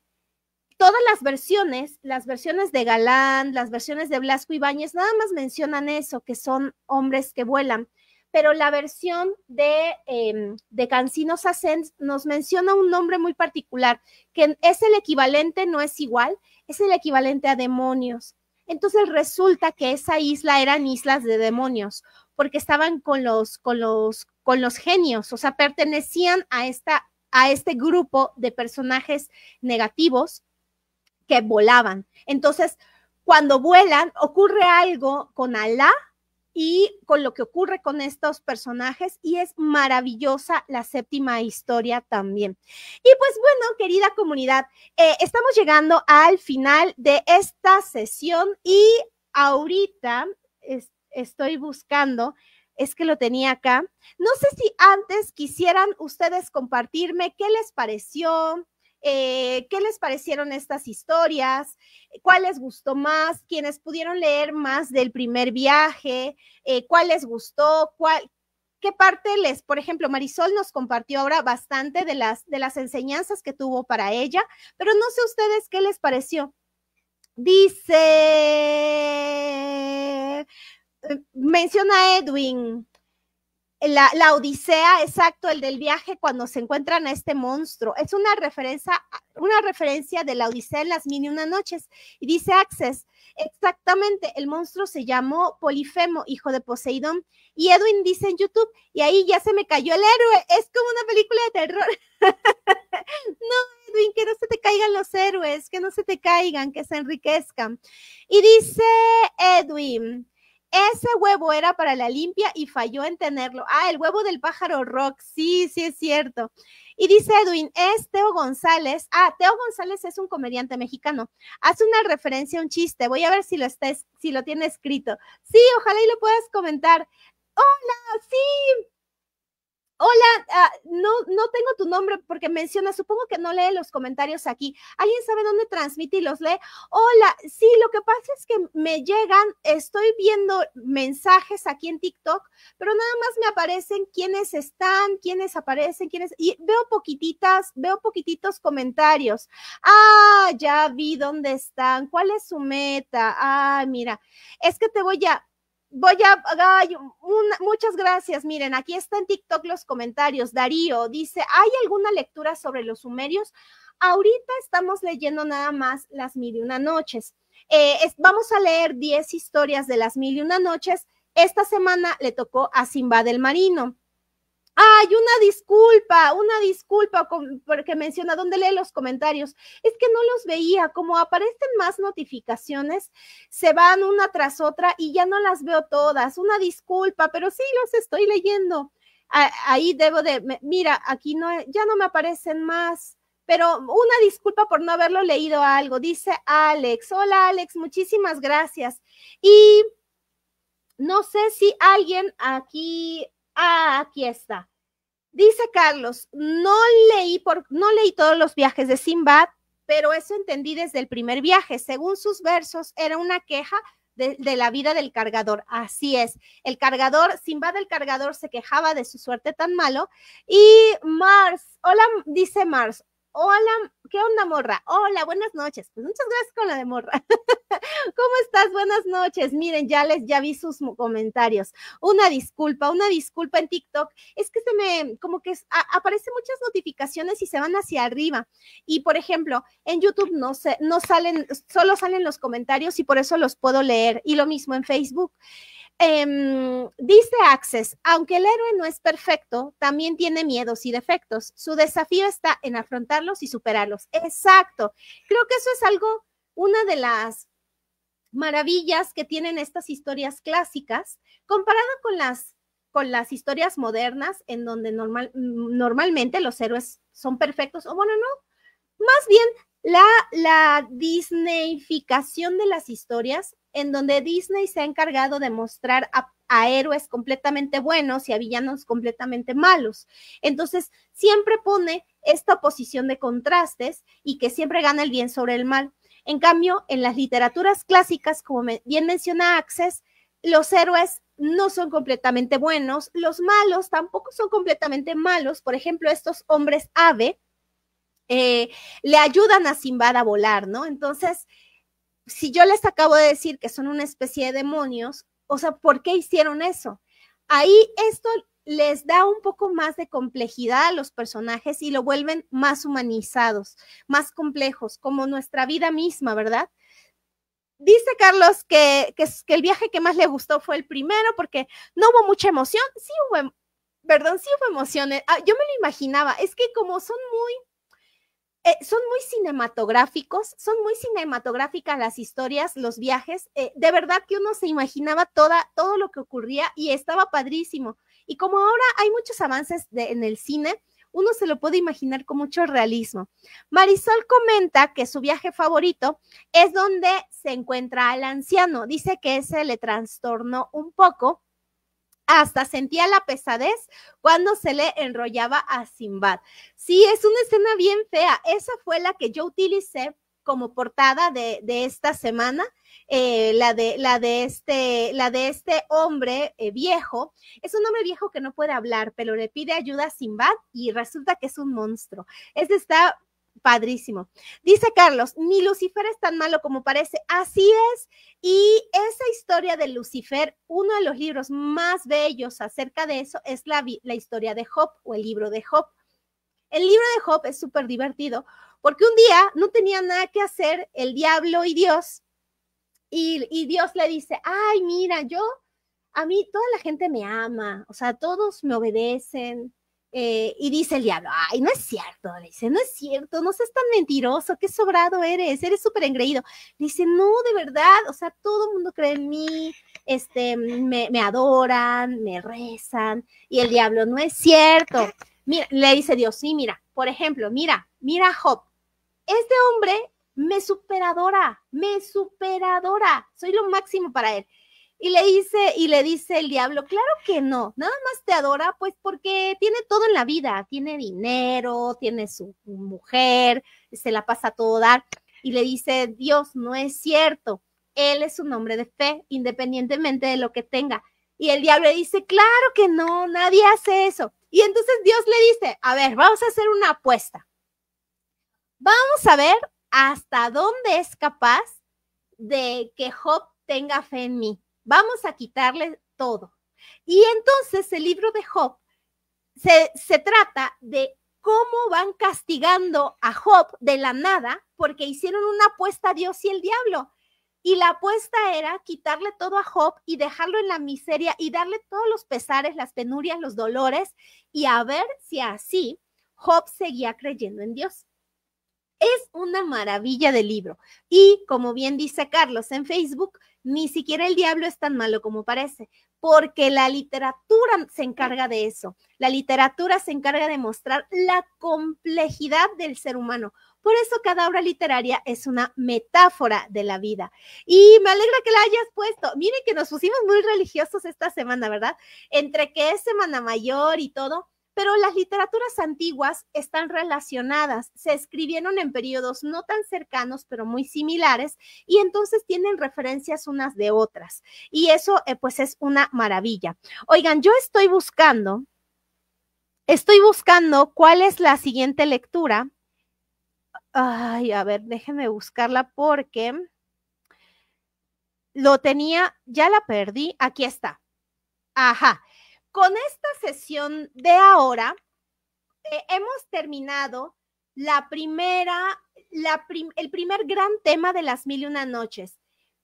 Speaker 1: todas las versiones de Galán, las versiones de Blasco Ibáñez, nada más mencionan eso, que son hombres que vuelan. Pero la versión de Cansino Sassens nos menciona un nombre muy particular, que es el equivalente, no es igual, es el equivalente a demonios. Entonces resulta que esa isla eran islas de demonios, porque estaban con los genios, o sea, pertenecían a este grupo de personajes negativos que volaban. Entonces, cuando vuelan, ocurre algo con Alá, y con lo que ocurre con estos personajes y es maravillosa la séptima historia también. Y pues bueno, querida comunidad, estamos llegando al final de esta sesión y ahorita estoy buscando, es que lo tenía acá, no sé si antes quisieran ustedes compartirme qué les pareció, qué les parecieron estas historias, cuál les gustó más, quienes pudieron leer más del primer viaje, cuál les gustó, qué parte por ejemplo, Marisol nos compartió ahora bastante de las enseñanzas que tuvo para ella, pero no sé ustedes qué les pareció. Dice, menciona Edwin, la Odisea, exacto, el del viaje cuando se encuentran a este monstruo. Es una referencia de la Odisea en las mil y una noches. Y dice Access, exactamente, el monstruo se llamó Polifemo, hijo de Poseidón. Y Edwin dice en YouTube, y ahí ya se me cayó el héroe. Es como una película de terror. No, Edwin, que no se te caigan los héroes, que no se te caigan, que se enriquezcan. Y dice Edwin, ese huevo era para la limpia y falló en tenerlo. Ah, el huevo del pájaro Rock, sí, sí es cierto. Y dice Edwin, es Teo González. Ah, Teo González es un comediante mexicano. Hace una referencia a un chiste. Voy a ver si si lo tiene escrito. Sí, ojalá y lo puedas comentar. Hola, sí. Hola, no tengo tu nombre porque menciona, supongo que no lee los comentarios aquí. ¿Alguien sabe dónde transmite y los lee? Hola, sí, lo que pasa es que me llegan, estoy viendo mensajes aquí en TikTok, pero nada más me aparecen quiénes están, quiénes aparecen, quiénes, y veo poquititos comentarios. Ah, ya vi dónde están. ¿Cuál es su meta? Ah, mira, es que te muchas gracias. Miren, aquí está en TikTok los comentarios. Darío dice, ¿hay alguna lectura sobre los sumerios? Ahorita estamos leyendo nada más las 1001 noches. Vamos a leer 10 historias de las 1001 noches. Esta semana le tocó a Simbad el Marino. Ay, una disculpa porque menciona dónde lee los comentarios. Es que no los veía, como aparecen más notificaciones, se van una tras otra y ya no las veo todas. Una disculpa, pero sí los estoy leyendo. Ahí mira, aquí no, ya no me aparecen más, pero una disculpa por no haberlo leído algo. Dice Alex, hola Alex, muchísimas gracias. Y no sé si alguien aquí, aquí está. Dice Carlos, no leí todos los viajes de Simbad, pero eso entendí desde el primer viaje. Según sus versos, era una queja de la vida del cargador. Así es. Simbad el cargador se quejaba de su suerte tan malo. Y hola, dice Mars, hola, ¿qué onda, morra? Hola, buenas noches. Pues muchas gracias con la de morra. ¿Cómo estás? Buenas noches. Miren, ya vi sus comentarios. Una disculpa en TikTok. Es que aparecen muchas notificaciones y se van hacia arriba. Y por ejemplo, en YouTube no salen, solo salen los comentarios y por eso los puedo leer. Y lo mismo en Facebook. Dice Access, aunque el héroe no es perfecto, también tiene miedos y defectos. Su desafío está en afrontarlos y superarlos. Exacto. Creo que eso es una de las maravillas que tienen estas historias clásicas, comparado con las historias modernas, en donde normalmente los héroes son perfectos, o bueno, no, más bien la Disneyficación de las historias, en donde Disney se ha encargado de mostrar a héroes completamente buenos y a villanos completamente malos. Entonces, siempre pone esta oposición de contrastes y que siempre gana el bien sobre el mal. En cambio, en las literaturas clásicas, como bien menciona Access, los héroes no son completamente buenos, los malos tampoco son completamente malos. Por ejemplo, estos hombres ave le ayudan a Simbad a volar, ¿no? Entonces, si yo les acabo de decir que son una especie de demonios, o sea, ¿por qué hicieron eso? Ahí esto les da un poco más de complejidad a los personajes y lo vuelven más humanizados, más complejos, como nuestra vida misma, ¿verdad? Dice Carlos que el viaje que más le gustó fue el primero porque no hubo mucha emoción. Sí hubo emociones. Yo me lo imaginaba. Es que como son muy cinematográficos, son muy cinematográficas las historias, los viajes. De verdad que uno se imaginaba todo lo que ocurría y estaba padrísimo. Y como ahora hay muchos avances en el cine, uno se lo puede imaginar con mucho realismo. Marisol comenta que su viaje favorito es donde se encuentra al anciano. Dice que ese le trastornó un poco, hasta sentía la pesadez cuando se le enrollaba a Simbad. Sí, es una escena bien fea. Esa fue la que yo utilicé como portada de esta semana, la de este hombre viejo. Es un hombre viejo que no puede hablar, pero le pide ayuda a Simbad y resulta que es un monstruo. Está padrísimo. Dice Carlos, ni Lucifer es tan malo como parece. Así es. Y esa historia de Lucifer, uno de los libros más bellos acerca de eso es la historia de Job o el libro de Job. El libro de Job es súper divertido porque un día no tenía nada que hacer el diablo y Dios, y Dios le dice, ay, mira, a mí toda la gente me ama, o sea, todos me obedecen, Y dice el diablo, ay, no es cierto, le dice, no es cierto, no seas tan mentiroso, qué sobrado eres súper engreído. Le dice, no, de verdad, o sea, todo el mundo cree en mí, me adoran, me rezan, y el diablo, no es cierto. Mira, le dice Dios, sí, mira, por ejemplo, mira a Job, este hombre me superadora, soy lo máximo para él. Y le dice el diablo, claro que no, nada más te adora, pues porque tiene todo en la vida, tiene dinero, tiene su mujer, se la pasa a todo dar. Y le dice, Dios, no es cierto, él es un hombre de fe, independientemente de lo que tenga. Y el diablo le dice, claro que no, nadie hace eso. Y entonces Dios le dice, a ver, vamos a hacer una apuesta. Vamos a ver hasta dónde es capaz de que Job tenga fe en mí. Vamos a quitarle todo. Y entonces el libro de Job se trata de cómo van castigando a Job de la nada porque hicieron una apuesta a Dios y el diablo. Y la apuesta era quitarle todo a Job y dejarlo en la miseria y darle todos los pesares, las penurias, los dolores y a ver si así Job seguía creyendo en Dios. Es una maravilla de libro. Y como bien dice Carlos en Facebook, ni siquiera el diablo es tan malo como parece, porque la literatura se encarga de eso. La literatura se encarga de mostrar la complejidad del ser humano. Por eso cada obra literaria es una metáfora de la vida. Y me alegra que la hayas puesto. Miren que nos pusimos muy religiosos esta semana, ¿verdad? Entre que es Semana Mayor y todo. Pero las literaturas antiguas están relacionadas, se escribieron en periodos no tan cercanos, pero muy similares, y entonces tienen referencias unas de otras. Y eso, pues, es una maravilla. Oigan, yo estoy buscando cuál es la siguiente lectura. Ay, a ver, déjenme buscarla porque lo tenía, ya la perdí, aquí está. Ajá. Con esta sesión de ahora, hemos terminado el primer gran tema de las 1001 noches.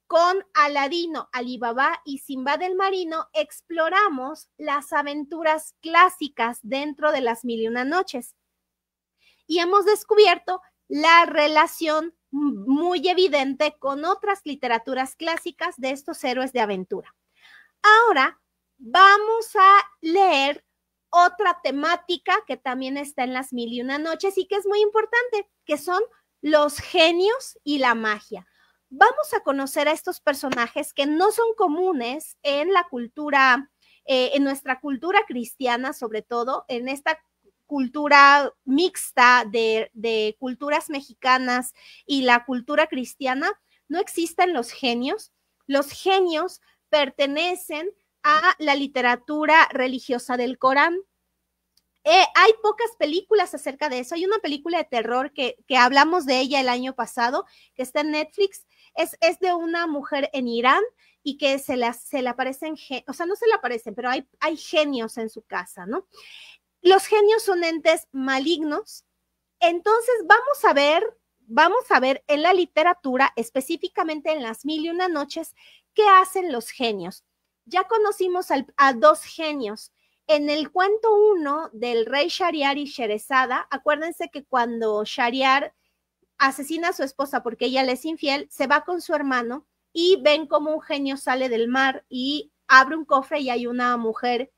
Speaker 1: Con Aladino, Alibaba y Simbad el Marino exploramos las aventuras clásicas dentro de las 1001 noches. Y hemos descubierto la relación muy evidente con otras literaturas clásicas de estos héroes de aventura. Ahora vamos a leer otra temática que también está en las 1001 noches y que es muy importante, que son los genios y la magia. Vamos a conocer a estos personajes que no son comunes en la cultura, en nuestra cultura cristiana, sobre todo en esta cultura mixta de culturas mexicanas y la cultura cristiana. No existen los genios. Los genios pertenecen a la literatura religiosa del Corán. Hay pocas películas acerca de eso. Hay una película de terror que hablamos de ella el año pasado, que está en Netflix. Es de una mujer en Irán y que se le aparecen, o sea, no se le aparecen, pero hay genios en su casa, ¿no? Los genios son entes malignos. Entonces vamos a ver en la literatura, específicamente en las 1001 noches, qué hacen los genios. Ya conocimos a dos genios. En el cuento 1 del rey Shahriar y Sherezada, acuérdense que cuando Shahriar asesina a su esposa porque ella le es infiel, se va con su hermano y ven como un genio sale del mar y abre un cofre y hay una mujer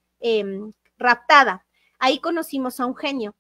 Speaker 1: raptada. Ahí conocimos a un genio.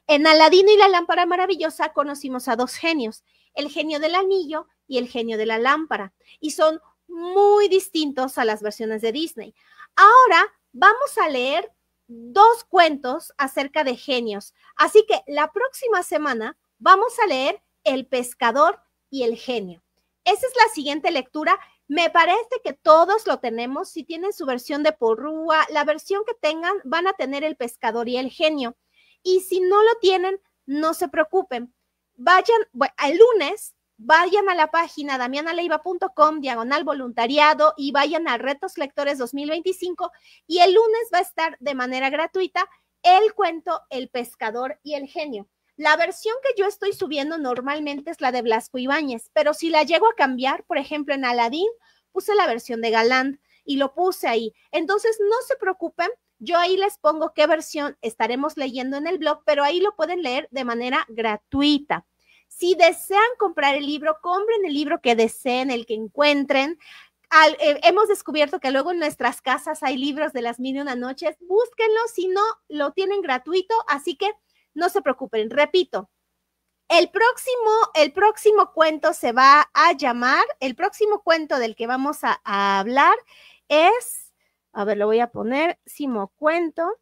Speaker 1: En Aladino y la lámpara maravillosa conocimos a dos genios, el genio del anillo y el genio de la lámpara, y son muy distintos a las versiones de Disney. Ahora vamos a leer dos cuentos acerca de genios, así que la próxima semana vamos a leer El pescador y el genio. Esa es la siguiente lectura. Me parece que todos lo tenemos. Si tienen su versión de Porrúa, la versión que tengan, van a tener El pescador y el genio. Y si no lo tienen, no se preocupen. El lunes, vayan a la página damianaleiva.com/voluntariado y vayan a Retos Lectores 2025 y el lunes va a estar de manera gratuita el cuento El pescador y el genio. La versión que yo estoy subiendo normalmente es la de Blasco Ibáñez, pero si la llego a cambiar, por ejemplo, en Aladín, puse la versión de Galland y lo puse ahí. Entonces, no se preocupen, Yo ahí les pongo qué versión estaremos leyendo en el blog, pero ahí lo pueden leer de manera gratuita. Si desean comprar el libro, compren el libro que deseen, el que encuentren. Hemos descubierto que luego en nuestras casas hay libros de las 1001 noches, búsquenlo, si no, lo tienen gratuito, así que no se preocupen. Repito, el próximo cuento se va a llamar, el próximo cuento del que vamos a hablar es, a ver, lo voy a poner, próximo cuento,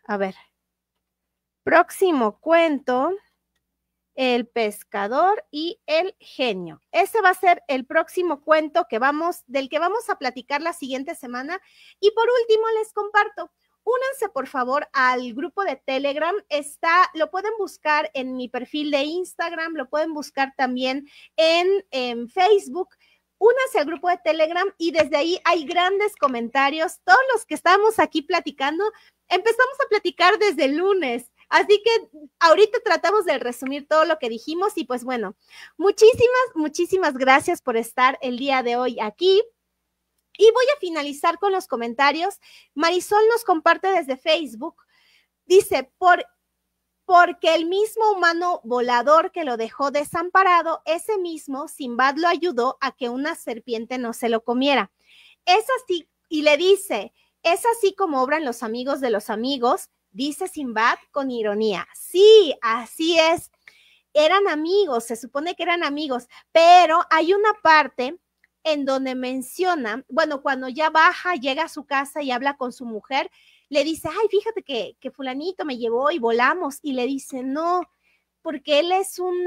Speaker 1: a ver, próximo cuento, El pescador y el genio. Ese va a ser el próximo cuento del que vamos a platicar la siguiente semana. Y por último, les comparto, únanse por favor al grupo de Telegram. Lo pueden buscar en mi perfil de Instagram, lo pueden buscar también en Facebook. Únanse al grupo de Telegram y desde ahí hay grandes comentarios. Todos los que estamos aquí platicando, empezamos a platicar desde el lunes. Así que ahorita tratamos de resumir todo lo que dijimos y pues bueno, muchísimas gracias por estar el día de hoy aquí. Y voy a finalizar con los comentarios. Marisol nos comparte desde Facebook. Dice, porque el mismo humano volador que lo dejó desamparado, ese mismo Sinbad lo ayudó a que una serpiente no se lo comiera. Es así, y le dice, es así como obran los amigos de los amigos, dice Sinbad con ironía. Sí, así es. Eran amigos, se supone que eran amigos, pero hay una parte en donde menciona, bueno, cuando ya baja, llega a su casa y habla con su mujer, le dice, ay, fíjate que fulanito me llevó y volamos, y le dice, no, porque él es un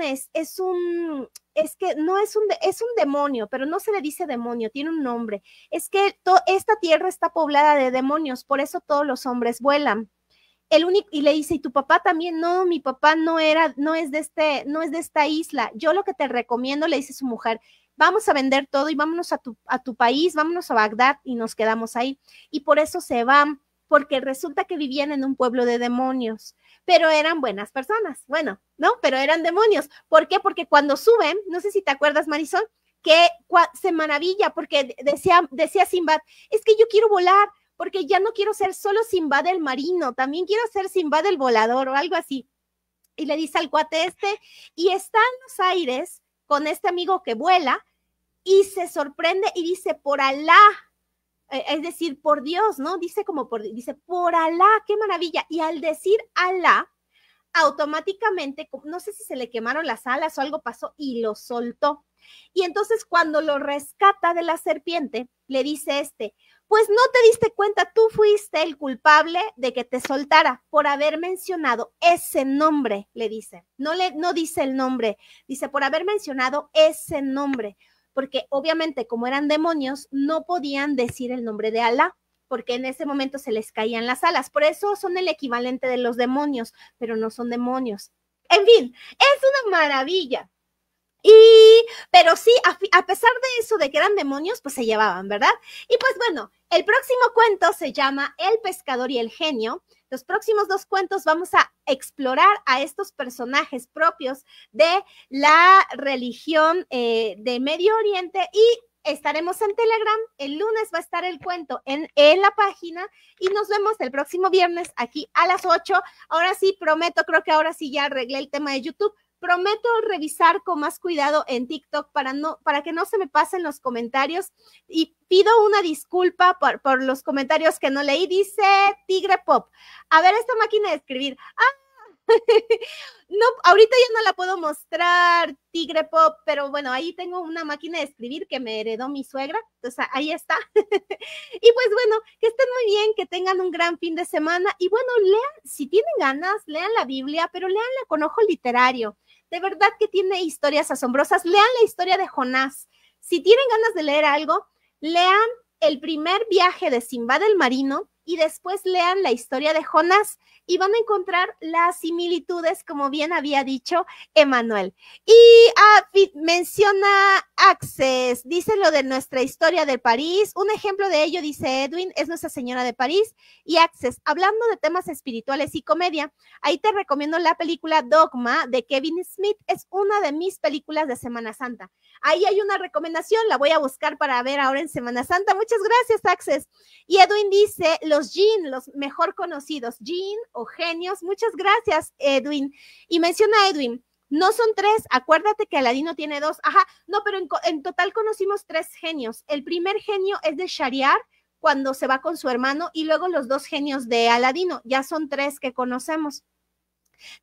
Speaker 1: demonio, pero no se le dice demonio, tiene un nombre. Es que esta tierra está poblada de demonios, por eso todos los hombres vuelan. Y le dice, ¿y tu papá también? No, mi papá no es de esta isla. Yo lo que te recomiendo, le dice su mujer, vamos a vender todo y vámonos a tu país, vámonos a Bagdad y nos quedamos ahí. Y por eso se van, porque resulta que vivían en un pueblo de demonios, pero eran buenas personas. Bueno, ¿no? Pero eran demonios. ¿Por qué? Porque cuando suben, no sé si te acuerdas, Marisol, que se maravilla porque decía Sinbad, es que yo quiero volar, porque ya no quiero ser solo Sinbad el marino, también quiero ser Sinbad el volador o algo así. Y le dice al cuate y está en los aires con este amigo que vuela y se sorprende y dice, por Alá, es decir, por Dios, ¿no? Dice por Alá, qué maravilla. Y al decir Alá, automáticamente, no sé si se le quemaron las alas o algo pasó y lo soltó. Y entonces cuando lo rescata de la serpiente, le dice pues no te diste cuenta, tú fuiste el culpable de que te soltara por haber mencionado ese nombre, le dice. No dice el nombre, dice por haber mencionado ese nombre, porque obviamente como eran demonios, no podían decir el nombre de Alá, porque en ese momento se les caían las alas. Por eso son el equivalente de los demonios, pero no son demonios. En fin, es una maravilla. Pero sí, a pesar de eso, de que eran demonios, pues se llevaban, ¿verdad? Y pues bueno, el próximo cuento se llama El pescador y el genio. Los próximos 2 cuentos vamos a explorar a estos personajes propios de la religión de Medio Oriente y estaremos en Telegram. El lunes va a estar el cuento en la página y nos vemos el próximo viernes aquí a las 8. Ahora sí, prometo, creo que ahora sí ya arreglé el tema de YouTube. Prometo revisar con más cuidado en TikTok para que no se me pasen los comentarios y pido una disculpa por los comentarios que no leí. Dice Tigre Pop, a ver esta máquina de escribir. No, ahorita ya no la puedo mostrar, Tigre Pop, pero bueno, ahí tengo una máquina de escribir que me heredó mi suegra, entonces ahí está. Y pues bueno, que estén muy bien, que tengan un gran fin de semana y bueno, lean, si tienen ganas, lean la Biblia, pero leanla con ojo literario. De verdad que tiene historias asombrosas. Lean la historia de Jonás. Si tienen ganas de leer algo, lean el primer viaje de Sinbad el marino y después lean la historia de Jonás y van a encontrar las similitudes, como bien había dicho Emanuel. Y menciona Access, dice lo de nuestra historia de París. Un ejemplo de ello, dice Edwin, es Nuestra Señora de París. Y Access, hablando de temas espirituales y comedia, ahí te recomiendo la película Dogma de Kevin Smith. Es una de mis películas de Semana Santa. Ahí hay una recomendación, la voy a buscar para ver ahora en Semana Santa. Muchas gracias, Access. Y Edwin dice, los Jin, los mejor conocidos, Jin o genios. Muchas gracias, Edwin. Y menciona Edwin, no son 3, acuérdate que Aladino tiene 2. Ajá, no, pero en total conocimos 3 genios. El primer genio es de Shahriar, cuando se va con su hermano, y luego los 2 genios de Aladino, ya son 3 que conocemos.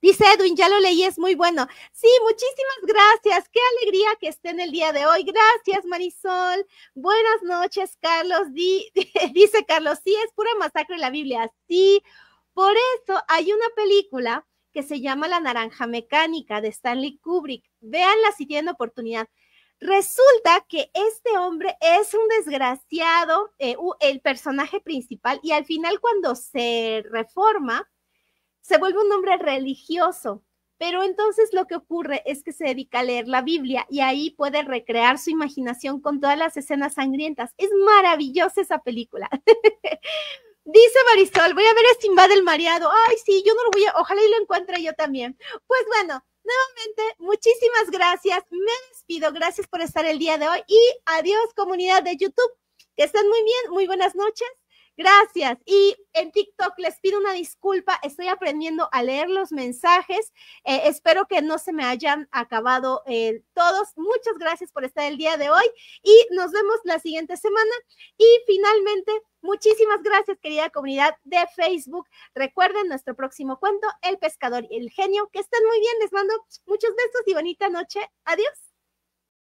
Speaker 1: Dice Edwin, ya lo leí, es muy bueno. Sí, muchísimas gracias. Qué alegría que esté en el día de hoy. Gracias, Marisol. Buenas noches, Carlos. Dice Carlos, sí, es pura masacre la Biblia. Sí, por eso hay una película que se llama La Naranja Mecánica de Stanley Kubrick. Véanla si tienen oportunidad. Resulta que este hombre es un desgraciado, el personaje principal, y al final cuando se reforma, se vuelve un hombre religioso, pero entonces lo que ocurre es que se dedica a leer la Biblia y ahí puede recrear su imaginación con todas las escenas sangrientas. Es maravillosa esa película. Dice Marisol, voy a ver a Simbad el mareado. Ay, sí, yo no lo voy a, ojalá y lo encuentre yo también. Pues bueno, nuevamente, muchísimas gracias. Me despido, gracias por estar el día de hoy y adiós, comunidad de YouTube. Que estén muy bien, muy buenas noches. Gracias. Y en TikTok les pido una disculpa, estoy aprendiendo a leer los mensajes. Espero que no se me hayan acabado todos. Muchas gracias por estar el día de hoy y nos vemos la siguiente semana. Y finalmente, muchísimas gracias, querida comunidad de Facebook. Recuerden nuestro próximo cuento, El pescador y el genio. Que estén muy bien, les mando muchos besos y bonita noche. Adiós.